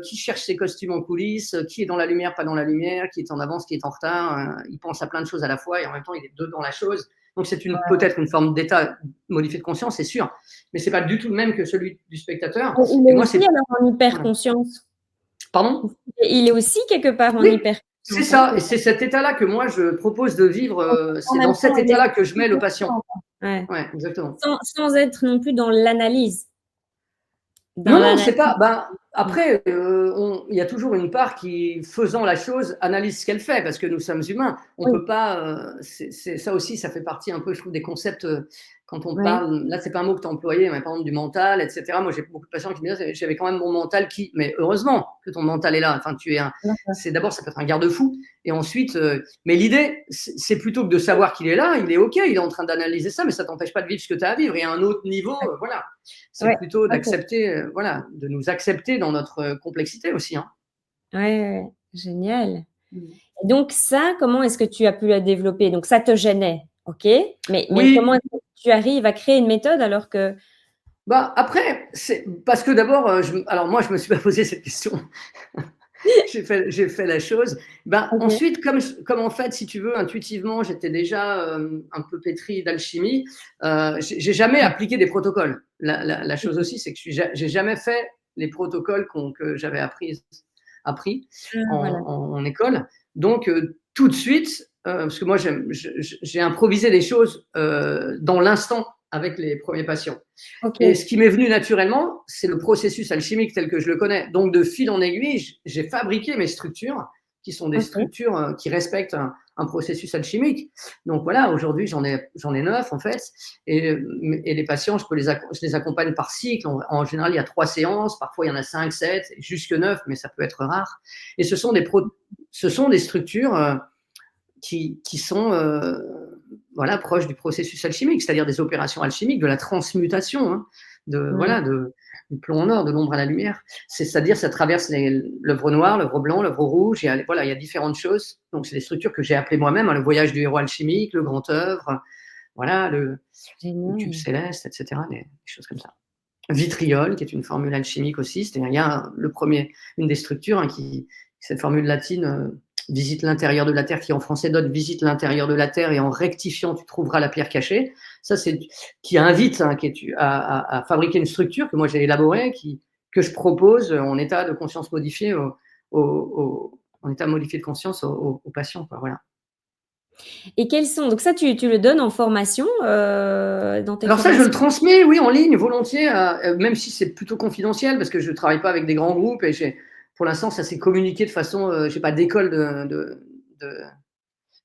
qui cherche ses costumes en coulisses, qui est dans la lumière, pas dans la lumière, qui est en avance, qui est en retard. Il pense à plein de choses à la fois et en même temps, il est dedans la chose. Donc, c'est peut-être une forme d'état modifié de conscience, c'est sûr, mais c'est pas du tout le même que celui du spectateur. Il Et est moi, aussi alors en hyper-conscience. Pardon ? Il est aussi quelque part en Oui, hyper-conscience. c'est ça. Et c'est cet état-là que moi, je propose de vivre. C'est dans cet état-là que je mets le patient. Ouais, exactement. Sans être non plus dans l'analyse. Non, c'est pas. Après, il y a toujours une part qui, faisant la chose, analyse ce qu'elle fait, parce que nous sommes humains. On peut pas. Ça aussi, ça fait partie un peu, je trouve, des concepts. Quand on parle, là, c'est pas un mot que tu as employé, mais par exemple du mental, etc. Moi, j'ai beaucoup de patients qui me disent, j'avais quand même mon mental qui. Mais heureusement que ton mental est là. Enfin, c'est d'abord, ça peut être un garde-fou, et ensuite. Mais l'idée, c'est plutôt que de savoir qu'il est là, il est ok, il est en train d'analyser ça, mais ça t'empêche pas de vivre ce que tu as à vivre. Et à un autre niveau, voilà. C'est plutôt d'accepter, de nous accepter dans notre complexité aussi. Ouais, génial. Et donc ça, comment est-ce que tu as pu la développer? Donc ça te gênait, ok? Mais comment est-ce que tu arrives à créer une méthode alors que… Après, c'est parce que d'abord, alors moi, je me suis pas posé cette question. j'ai fait la chose. Ensuite, comme en fait, si tu veux, intuitivement, j'étais déjà un peu pétri d'alchimie, j'ai jamais appliqué des protocoles. La chose aussi, c'est que j'ai jamais fait les protocoles que j'avais appris en école. Donc, tout de suite, parce que moi, j'ai improvisé des choses dans l'instant avec les premiers patients. Et ce qui m'est venu naturellement, c'est le processus alchimique tel que je le connais. Donc, de fil en aiguille, j'ai fabriqué mes structures, qui sont des structures qui respectent un processus alchimique. Donc voilà, aujourd'hui, j'en ai 9 en fait. Et les patients, je les accompagne par cycle. En général, il y a 3 séances, parfois il y en a 5, 7, jusque 9, mais ça peut être rare. Et ce sont des structures qui sont proches du processus alchimique, c'est-à-dire des opérations alchimiques, de la transmutation, du plomb en or, de l'ombre à la lumière. C'est-à-dire, ça traverse l'œuvre noire, l'œuvre blanc, l'œuvre rouge. Il y a différentes choses. Donc, c'est des structures que j'ai appelées moi-même, le voyage du héros alchimique, le grand œuvre, le cube céleste, etc. Des choses comme ça. Vitriol, qui est une formule alchimique aussi. C'est-à-dire, il y a une des structures cette formule latine, visite l'intérieur de la terre, qui en français donne visite l'intérieur de la terre et en rectifiant, tu trouveras la pierre cachée. Ça, c'est qui invite à fabriquer une structure que moi j'ai élaborée, que je propose en état de conscience modifié, en état modifié de conscience aux patients. Voilà. Et quels sont… Donc ça, tu le donnes en formation dans tes Alors formations? ça, je le transmets, oui, en ligne, volontiers, même si c'est plutôt confidentiel, parce que je ne travaille pas avec des grands groupes et pour l'instant, ça s'est communiqué de façon, je n'ai pas d'école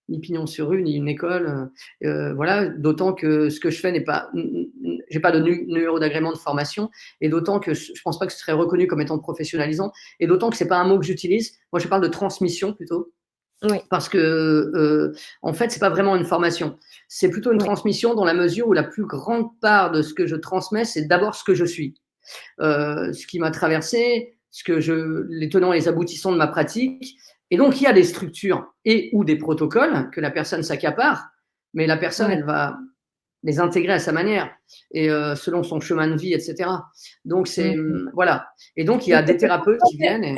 ni pignon sur rue, ni une école, d'autant que ce que je fais j'ai pas de numéro d'agrément de formation, et d'autant que je pense pas que ce serait reconnu comme étant professionnalisant, et d'autant que c'est pas un mot que j'utilise. Moi, je parle de transmission plutôt. Oui. Parce que, en fait, c'est pas vraiment une formation. C'est plutôt une transmission dans la mesure où la plus grande part de ce que je transmets, c'est d'abord ce que je suis. Ce qui m'a traversé, les tenants et les aboutissants de ma pratique. Et donc, il y a des structures ou des protocoles que la personne s'accapare, mais la personne, elle va les intégrer à sa manière et selon son chemin de vie, etc. Donc, voilà. Et donc, il y a des thérapeutes qui viennent.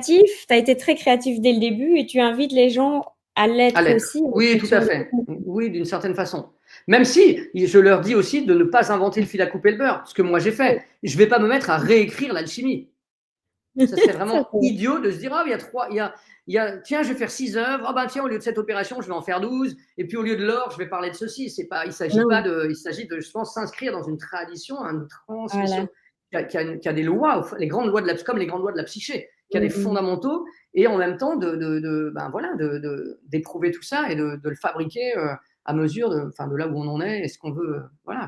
Tu as été très créatif dès le début et tu invites les gens à l'être aussi. Oui, tout à fait. Oui, d'une certaine façon. Même si je leur dis aussi de ne pas inventer le fil à couper le beurre, ce que moi j'ai fait. Je ne vais pas me mettre à réécrire l'alchimie. Ça serait vraiment idiot de se dire, tiens, je vais faire 6 œuvres, tiens, au lieu de cette opération, je vais en faire 12, et puis au lieu de l'or, je vais parler de ceci. Il s'agit de, je pense, s'inscrire dans une tradition, une transmission, qui a des lois, les grandes lois comme les grandes lois de la psyché, qui a des fondamentaux, et en même temps d'éprouver tout ça et de le fabriquer à mesure de là où on en est, et ce qu'on veut,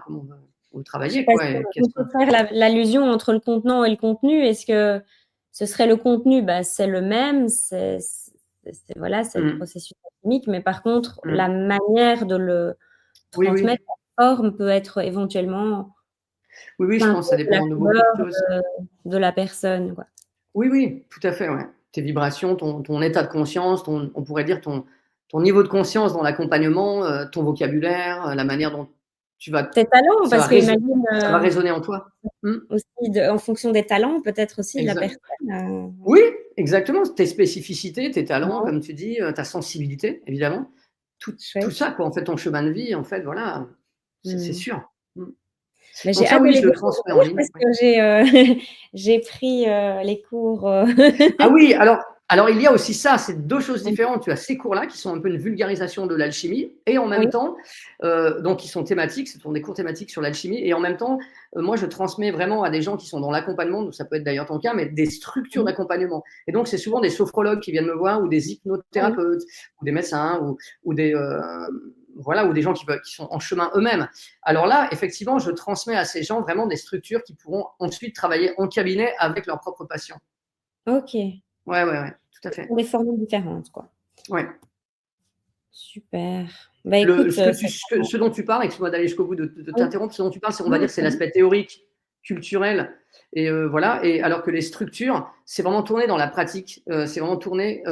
comment on veut travailler. On peut faire l'allusion entre le contenant et le contenu. Est-ce que ce serait le contenu? C'est le même, c'est le processus alchimique, mais par contre, la manière de le transmettre, la forme peut être éventuellement… Oui, je pense que ça dépend de beaucoup de choses. De la personne, quoi. Oui, tout à fait, ouais. tes vibrations, ton état de conscience, on pourrait dire ton niveau de conscience dans l'accompagnement, ton vocabulaire, la manière dont tu vas Tes talents, ça va parce que réso imagine, ça va résonner en toi. Mmh, aussi en fonction des talents, peut-être aussi de la exact. personne, Oui, exactement, tes spécificités, tes talents, ouais, comme tu dis, ta sensibilité, évidemment. Tout chouette. ça, quoi, en fait, ton chemin de vie, en fait, voilà, c'est Mmh. sûr. Mmh. Mais j'ai Donc ça, hâte de oui, les je le transmets en découvrir ligne, parce oui. que j'ai pris, les cours, Ah oui, alors il y a aussi ça, c'est 2 choses différentes. Tu as ces cours-là qui sont un peu une vulgarisation de l'alchimie et en oui, même temps, donc qui sont thématiques, ce sont des cours thématiques sur l'alchimie et en même temps, moi je transmets vraiment à des gens qui sont dans l'accompagnement, donc ça peut être d'ailleurs ton cas, mais des structures mmh, d'accompagnement et donc c'est souvent des sophrologues qui viennent me voir ou des oui, hypnothérapeutes ou des médecins ou des, voilà, ou des gens qui sont en chemin eux-mêmes. Alors là, effectivement, je transmets à ces gens vraiment des structures qui pourront ensuite travailler en cabinet avec leurs propres patients. OK. Ouais, ouais, ouais, tout à Ce fait. sont des formules différentes, quoi. Ouais. Super. Bah, Le écoute, ce que tu c'est ce dont tu parles, excuse-moi d'aller jusqu'au bout de oui. t'interrompre, ce dont tu parles, c'est on va Non, dire, c'est vas-y. l'aspect théorique, culturel et voilà et alors que les structures, c'est vraiment tourné dans la pratique, c'est vraiment tourné,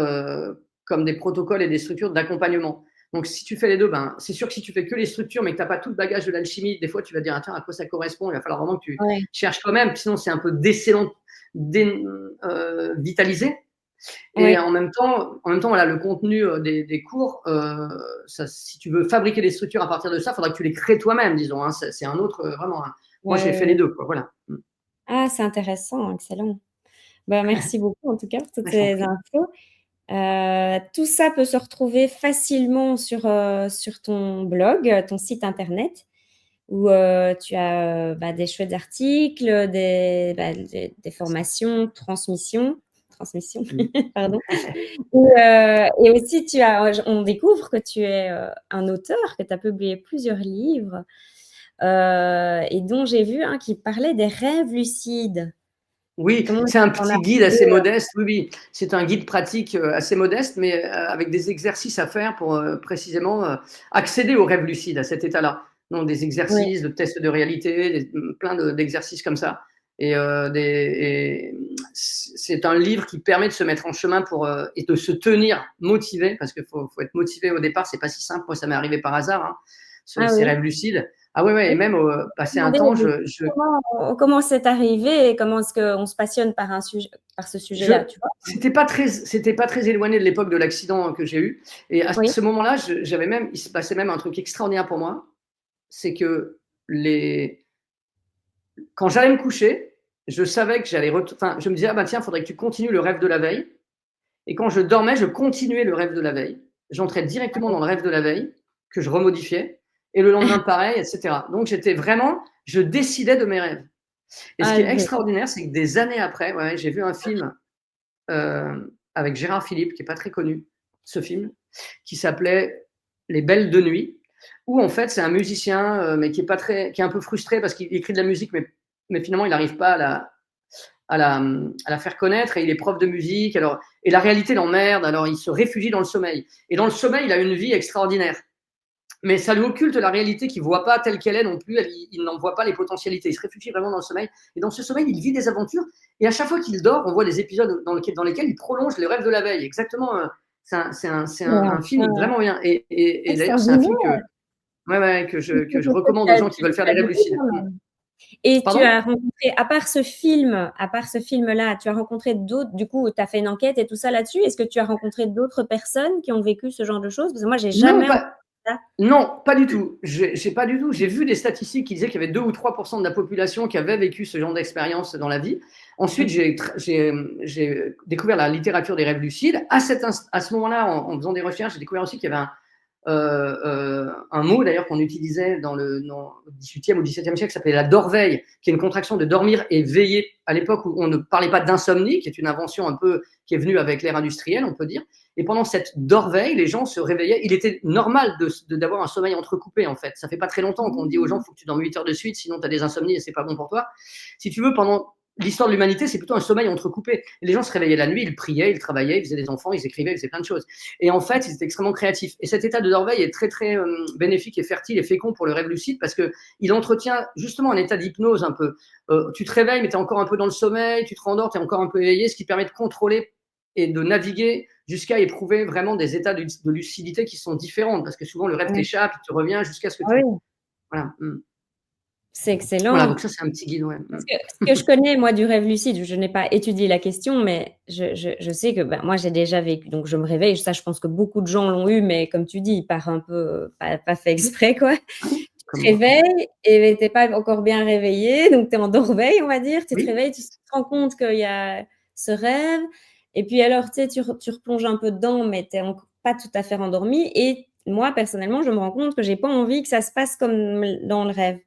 comme des protocoles et des structures d'accompagnement. Donc si tu fais les 2, ben, c'est sûr que si tu fais que les structures, mais que tu as pas tout le bagage de l'alchimie, des fois tu vas dire: «Ah tiens, à quoi ça correspond?» Il va falloir vraiment que tu Ouais, cherches toi-même, sinon c'est un peu décélant dé vitalisé. Et ouais, en même temps, voilà, le contenu des cours, ça, si tu veux fabriquer des structures à partir de ça, il faudra que tu les crées toi-même, disons. Hein. C'est un autre, vraiment. Hein. Moi, ouais, j'ai ouais, fait les ouais. deux, quoi. Voilà. Mmh. Ah, c'est intéressant, excellent. Bah, merci beaucoup en tout cas pour toutes Mais je t'en ces prie. infos. Tout ça peut se retrouver facilement sur ton blog, ton site internet où, tu as, bah, des chouettes articles, des formations, transmissions, Mmh. pardon. Et aussi on découvre que tu es, un auteur, que tu as publié plusieurs livres, et dont j'ai vu un qui parlait des rêves lucides. Oui, Comment est-ce c'est un que tu en as petit guide trouvé, assez modeste. Oui, oui, c'est un guide pratique assez modeste, mais avec des exercices à faire pour précisément accéder au rêve lucide, à cet état-là. Donc des oui, exercices de tests de réalité, plein d'exercices comme ça. Et c'est un livre qui permet de se mettre en chemin pour et de se tenir motivé, parce qu'il faut être motivé au départ, c'est pas si simple. Moi, ça m'est arrivé par hasard, hein, ah ces oui. rêves lucides. Ah ouais, ouais, et Oui, même passer un demander temps, comment c'est arrivé et comment est-ce qu'on se passionne par ce Je sujet-là, tu vois? c'était pas très éloigné de l'époque de l'accident que j'ai eu et à Oui, ce moment-là, j'avais même il se passait même un truc extraordinaire pour moi, c'est que les quand j'allais me coucher, je savais que enfin, je me disais: «Ah bah tiens, faudrait que tu continues le rêve de la veille» et quand je dormais, je continuais le rêve de la veille. J'entrais directement dans le rêve de la veille que je remodifiais et le lendemain pareil et cetera. Donc je décidais de mes rêves et ce ah qui est génial. extraordinaire, c'est que des années après, ouais, j'ai vu un film avec Gérard Philippe, qui est pas très connu, ce film, qui s'appelait Les Belles de nuit, où en fait c'est un musicien, mais qui est un peu frustré parce qu'il écrit de la musique, mais finalement il n'arrive pas à la faire connaître et il est prof de musique. Alors, et la réalité l'emmerde, alors il se réfugie dans le sommeil. Et dans le sommeil, il a une vie extraordinaire. Mais ça lui occulte la réalité qu'il ne voit pas telle qu'elle est non plus. Il n'en voit pas les potentialités. Il se réfugie vraiment dans le sommeil. Et dans ce sommeil, il vit des aventures. Et à chaque fois qu'il dort, on voit des épisodes dans lesquels il prolonge les rêves de la veille. Exactement. Ouais, Un film enfin, vraiment bien. Et d'ailleurs, c'est un film extraordinaire. ouais, ouais, Tu que je recommande aux gens qui veulent faire des rêves lucides. Et tu Pardon. as rencontré, à part ce film-là, tu as rencontré d'autres, du coup, tu as fait une enquête et tout ça là-dessus. Est-ce que tu as rencontré d'autres personnes qui ont vécu ce genre de choses? Parce que moi, j'ai Non, jamais entendu pas, ça. Non, pas du tout. J'ai pas du tout. J'ai vu des statistiques qui disaient qu'il y avait 2 ou 3 de la population qui avait vécu ce genre d'expérience dans la vie. Ensuite, Mmh. j'ai découvert la littérature des rêves lucides. À ce moment-là, en faisant des recherches, j'ai découvert aussi qu'il y avait un mot d'ailleurs qu'on utilisait dans le 18e ou 17e siècle qui s'appelait la dorveille, qui est une contraction de dormir et veiller à l'époque où on ne parlait pas d'insomnie, qui est une invention un peu qui est venue avec l'ère industrielle, on peut dire. Et pendant cette dorveille, les gens se réveillaient. Il était normal d'avoir un sommeil entrecoupé, en fait. Ça fait pas très longtemps qu'on dit aux gens, Mmh. faut que tu dormes 8 heures de suite, sinon tu as des insomnies et c'est pas bon pour toi. Si tu veux, pendant l'histoire de l'humanité, c'est plutôt un sommeil entrecoupé. Et les gens se réveillaient la nuit, ils priaient, ils travaillaient, ils faisaient des enfants, ils écrivaient, ils faisaient plein de choses. Et en fait, ils étaient extrêmement créatifs. Et cet état de dorveille est très, très bénéfique et fertile et fécond pour le rêve lucide parce qu'il entretient justement un état d'hypnose un peu. Tu te réveilles, mais tu es encore un peu dans le sommeil, tu te rendors, tu es encore un peu éveillé, ce qui permet de contrôler et de naviguer jusqu'à éprouver vraiment des états de lucidité qui sont différents, parce que souvent le rêve Ouais. t'échappe, il te revient jusqu'à ce que Ah oui, voilà. c'est Voilà, excellent. donc ça, c'est un petit guide, ouais. Ce que je connais, moi, du rêve lucide, je n'ai pas étudié la question, mais je sais que ben, moi, j'ai déjà vécu. Donc, je me réveille. Ça, je pense que beaucoup de gens l'ont eu, mais comme tu dis, par un peu, pas fait exprès, quoi. Oui, Tu comme te moi. réveilles et tu es pas encore bien réveillé, donc tu es en dorveil, on va dire. Tu te Oui, réveilles, tu te rends compte qu'il y a ce rêve. Et puis alors, tu sais, tu replonges un peu dedans, mais tu es encore pas tout à fait rendormi. Et moi, personnellement, je me rends compte que j'ai pas envie que ça se passe comme dans le rêve.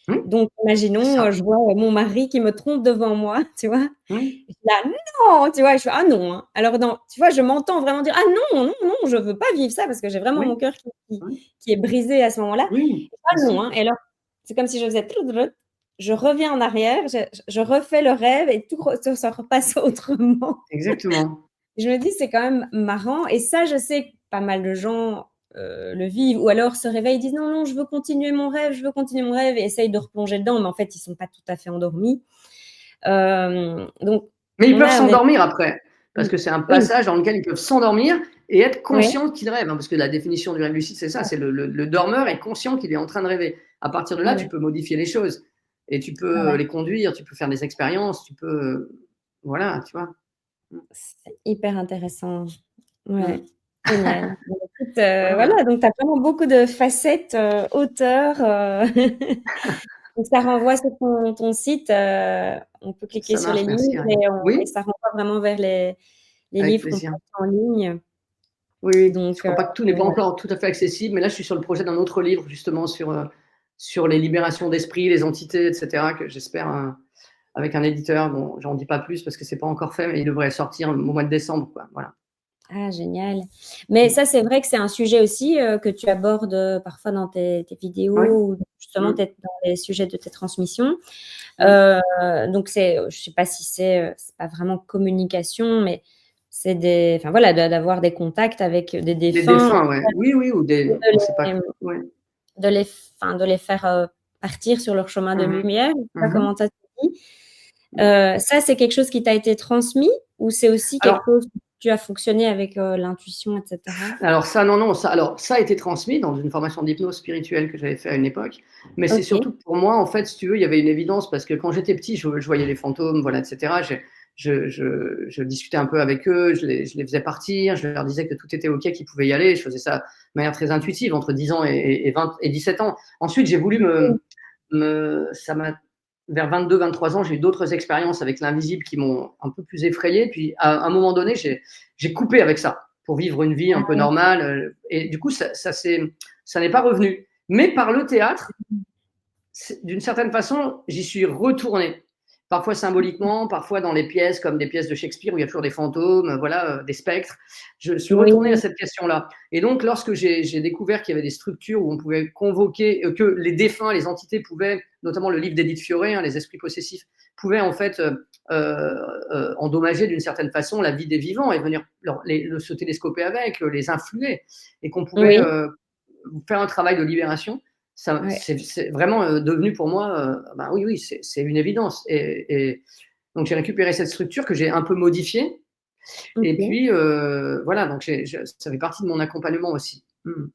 oui, Donc, c'est imaginons, ça. je vois mon mari qui me trompe devant moi, tu vois? Oui, Je suis là: «Non!» tu vois? Je fais: «Ah non, hein». Alors dans tu vois, je m'entends vraiment dire: «Ah non, non, non, je veux pas vivre ça», parce que j'ai vraiment mon oui, cœur qui oui, qui est brisé à ce moment-là. oui, «Ah bien sûr. non, hein», et alors, c'est comme si je faisais troudrout, je reviens en arrière, je refais le rêve et tout re ça repasse autrement. Exactement. Je me dis: «C'est quand même marrant», et ça, je sais que pas mal de gens, le vivent, ou alors se réveillent, disent: «Non, non, je veux continuer mon rêve, je veux continuer mon rêve», et essayent de replonger dedans, mais en fait, ils sont pas tout à fait endormis. Donc Mais ils on peuvent a un s'endormir après, parce mmh, que c'est un oui, passage dans lequel ils peuvent s'endormir et être ouais, conscients qu'ils rêvent, hein, parce que la définition du rêve lucide, c'est ça, c'est le dormeur est conscient qu'il est en train de rêver. À partir de là, tu ouais, peux modifier les choses et tu ouais, peux ouais. les conduire, tu peux faire des expériences, tu peux, voilà, tu vois? Mmh. C'est hyper intéressant. Ouais, Mmh. génial. Bon, écoute, Voilà, voilà. voilà, donc tu as vraiment beaucoup de facettes, auteur, donc ça renvoie sur ton site, on peut cliquer Ça sur les marche, merci, livres Ariane. et Oui, ça renvoie vraiment vers les avec livres qu'on peut plaisir. acheter en ligne. Oui, oui, je Donc crois pas que tout n'est pas voilà. encore tout à fait accessible, mais là, je suis sur le projet d'un autre livre justement sur les libérations d'esprit, les entités et cetera, que j'espère, avec un éditeur. Bon, j'en dis pas plus parce que c'est pas encore fait, mais il devrait sortir au mois de décembre, quoi, voilà. Ah génial. Mais Mmh. ça, c'est vrai que c'est un sujet aussi, que tu abordes, parfois dans tes Oui. vidéos, ou justement Mmh. peut-être dans les sujets de tes transmissions. Mmh. Donc je sais pas si c'est pas vraiment communication, mais c'est enfin voilà, d'avoir des contacts avec des Les défunts, défunts, ouais. Oui, oui, ou et des on sait pas ouais. de les faire, partir sur leur chemin de Mmh mh. lumière. Je sais pas Mmh mh. comment ça se dit. Mmh. Ça, c'est quelque chose qui t'a été transmis, ou c'est aussi quelque Alors chose où tu as fonctionné avec, l'intuition et cetera? alors ça, non, non, ça a été transmis dans une formation d'hypnose spirituelle que j'avais fait à une époque, mais c'est OK. surtout que pour moi, en fait, si tu veux, il y avait une évidence parce que quand j'étais petit, je voyais les fantômes, voilà, et cetera. Je discutais un peu avec eux, je les faisais partir, je leur disais que tout était OK, qu'ils pouvaient y aller. Je faisais ça de manière très intuitive entre 10 ans et 20 et 17 ans. Ensuite, j'ai voulu Oui. ça m'a vers 22-23 ans, j'ai eu d'autres expériences avec l'invisible qui m'ont un peu plus effrayé. Puis à un moment donné, j'ai coupé avec ça pour vivre une vie un peu Ah normale. Et du coup, ça n'est pas revenu. Mais par le théâtre, d'une certaine façon, j'y suis retourné. Parfois symboliquement, parfois dans les pièces comme des pièces de Shakespeare où il y a toujours des fantômes, voilà, des spectres. Je suis retourné à oui, cette question-là. Et donc, lorsque j'ai découvert qu'il y avait des structures où on pouvait convoquer, que les défunts, les entités pouvaient, notamment le livre d'Édith Fioré, hein, Les esprits possessifs, pouvaient en fait endommager d'une certaine façon la vie des vivants et venir se télescoper avec, les influer, et qu'on pouvait oui, faire un travail de libération. Ça, ouais, c'est vraiment devenu pour moi, bah oui, oui, c'est une évidence. Et donc j'ai récupéré cette structure que j'ai un peu modifiée. Et OK. puis voilà, donc ça fait partie de mon accompagnement aussi. Mmh.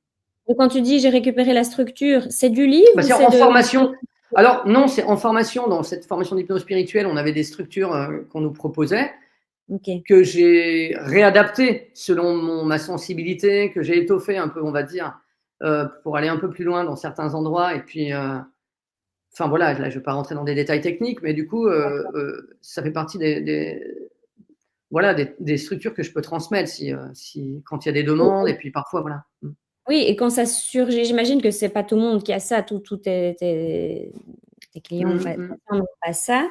Donc quand tu dis: «J'ai récupéré la structure», c'est du livre Bah, ou c'est c'est en de formation. Alors non, c'est en formation. Dans cette formation d'hypnose spirituelle, on avait des structures qu'on nous proposait, OK. que j'ai réadaptées selon ma sensibilité, que j'ai étoffé un peu, on va dire, pour aller un peu plus loin dans certains endroits. Et puis enfin voilà, là, je ne vais pas rentrer dans des détails techniques, mais du coup, ça fait partie voilà, des structures que je peux transmettre si quand il y a des demandes, et puis parfois voilà. Mmh. Oui, et quand ça surgit, j'imagine que c'est pas tout le monde qui a ça, tous tes clients Mmh mh. patients n'ont pas ça.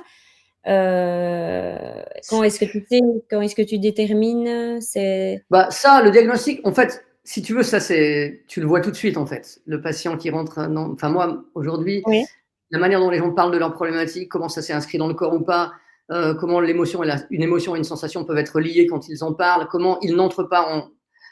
Quand est-ce que tu détermines? C'est Bah, ça, le diagnostic, en fait, si tu veux, ça c'est tu le vois tout de suite, en fait. Le patient qui rentre dans enfin moi, aujourd'hui, oui, la manière dont les gens parlent de leurs problématiques, comment ça s'est inscrit dans le corps ou pas, comment l'émotion et une émotion et une sensation peuvent être liées quand ils en parlent, comment ils n'entrent pas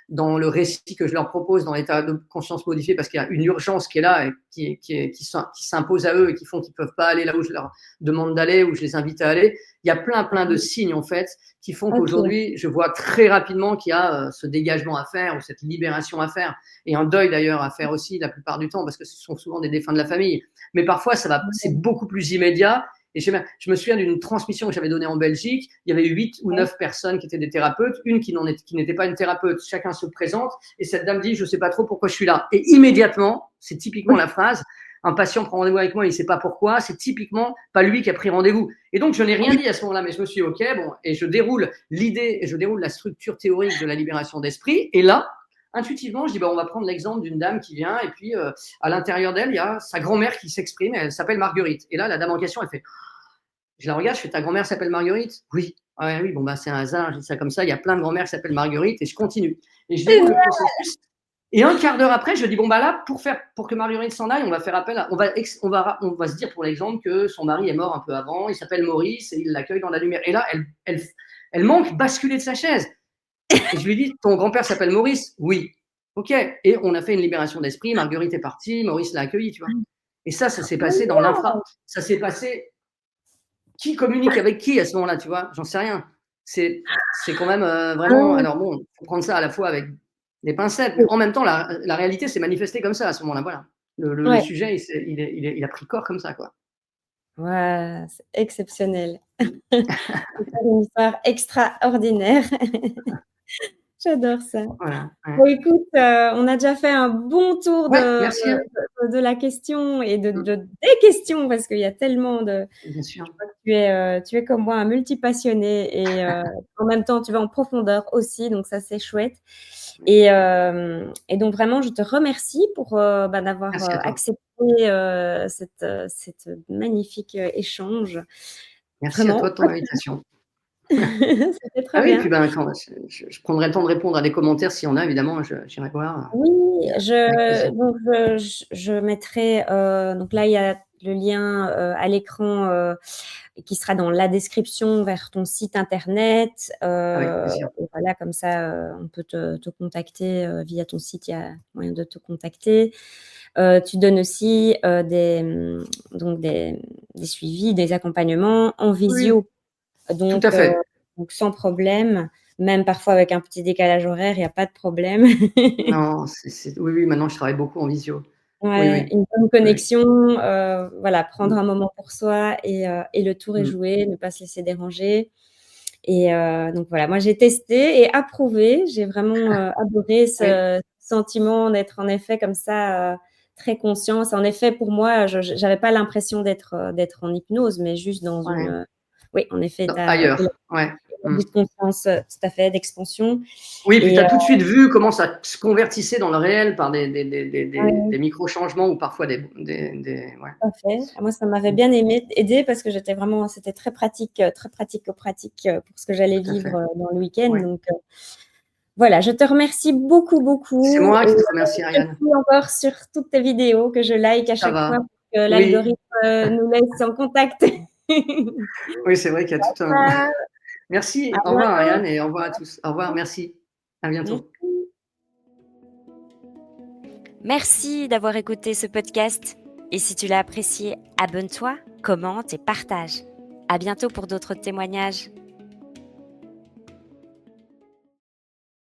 dans le récit que je leur propose dans l'état de conscience modifié, parce qu'il y a une urgence qui est là et qui s'impose à eux et qui font qu'ils ne peuvent pas aller là où je leur demande d'aller, où je les invite à aller. Il y a plein de signes, en fait, qui font qu'aujourd'hui, je vois très rapidement qu'il y a ce dégagement à faire ou cette libération à faire, et un deuil d'ailleurs à faire aussi la plupart du temps, parce que ce sont souvent des défunts de la famille. Mais parfois, c'est beaucoup plus immédiat. Et je me souviens d'une transmission que j'avais donnée en Belgique. Il y avait 8 ou 9 personnes qui étaient des thérapeutes, une qui n'était pas une thérapeute. Chacun se présente et cette dame dit « je ne sais pas trop pourquoi je suis là ». Et immédiatement, c'est typiquement la phrase, un patient prend rendez-vous avec moi, il ne sait pas pourquoi, c'est typiquement pas lui qui a pris rendez-vous. Et donc, je n'ai rien dit à ce moment-là, mais je me suis dit « ok, bon », et je déroule l'idée, et je déroule la structure théorique de la libération d'esprit. Et là, intuitivement, je dis, on va prendre l'exemple d'une dame qui vient et puis à l'intérieur d'elle, il y a sa grand-mère qui s'exprime, elle s'appelle Marguerite. Et là, la dame en question, elle fait, je la regarde, je fais, ta grand-mère s'appelle Marguerite? Oui. Ah ouais, oui, bon, c'est un hasard, je dis ça comme ça, il y a plein de grand-mères qui s'appellent Marguerite, et je continue. Et je déroule le processus. Et un quart d'heure après, je dis, là, pour que Marguerite s'en aille, on va faire appel on va se dire pour l'exemple que son mari est mort un peu avant, il s'appelle Maurice, et il l'accueille dans la lumière. Et là, elle manque basculer de sa chaise. Et je lui dis, ton grand-père s'appelle Maurice? Oui. Ok. Et on a fait une libération d'esprit, Marguerite est partie, Maurice l'a accueilli, tu vois. Et ça s'est passé dans l'infra. Ça s'est passé. Qui communique avec qui à ce moment-là, tu vois? J'en sais rien. C'est quand même vraiment. Alors bon, il faut prendre ça à la fois avec des pincettes, mais en même temps, la réalité s'est manifestée comme ça à ce moment-là. Voilà. Le sujet, il a pris corps comme ça, quoi. Ouais, c'est exceptionnel. C'est une histoire extraordinaire. J'adore ça. Voilà. Ouais. Bon, écoute, on a déjà fait un bon tour Ouais, merci. de la question et des questions, parce qu'il y a tellement de. Bien sûr. Je vois que tu es comme moi un multipassionné et en même temps tu vas en profondeur aussi, donc ça c'est chouette. Et donc vraiment je te remercie pour d'avoir accepté cette magnifique échange. Merci à Vraiment. toi de ton invitation. C'était très Ah oui, et bien. puis quand je prendrai le temps de répondre à des commentaires s'il y en a, évidemment, j'irai voir. Oui, Avec je mettrai, donc là, il y a le lien à l'écran qui sera dans la description vers ton site internet. Avec plaisir. Et voilà, comme ça, on peut te contacter via ton site, il y a moyen de te contacter. Tu donnes aussi donc des suivis, des accompagnements en visio. Oui, tout Donc, à fait. donc sans problème, même parfois avec un petit décalage horaire, il y a pas de problème. Non, oui, maintenant je travaille beaucoup en visio. Oui, Ouais, oui. une bonne Oui. connexion, voilà, prendre un moment pour soi et le tour est Mmh. joué, ne pas se laisser déranger. Et donc voilà, moi j'ai testé et approuvé. J'ai vraiment adoré Oui, ce sentiment d'être en effet comme ça, très conscience. En effet, pour moi, j'avais pas l'impression d'être en hypnose, mais juste dans ouais. une, oui, en effet, tu as Ailleurs, ouais. Mmh. de conscience, tout à fait, d'expansion. Oui, puis tu Et as tout de suite vu comment ça se convertissait dans le réel par ouais, des micro-changements ou parfois ouais. tout à fait. Moi, ça m'avait bien aidé parce que c'était très pratique, très pratico-pratique pour ce que j'allais Tout à vivre fait. dans le week-end. Ouais. Donc voilà, je te remercie beaucoup, C'est beaucoup moi et qui te remercie, Ariane. merci encore sur toutes tes vidéos que je like à Ça chaque fois va. pour que Oui, l'algorithme nous laisse en contact. oui, c'est vrai qu'il y a tout un. Merci. À Au revoir, bientôt. Ariane, et au revoir à tous. Au revoir, merci. À bientôt. Merci. Merci d'avoir écouté ce podcast. Et si tu l'as apprécié, abonne-toi, commente et partage. À bientôt pour d'autres témoignages.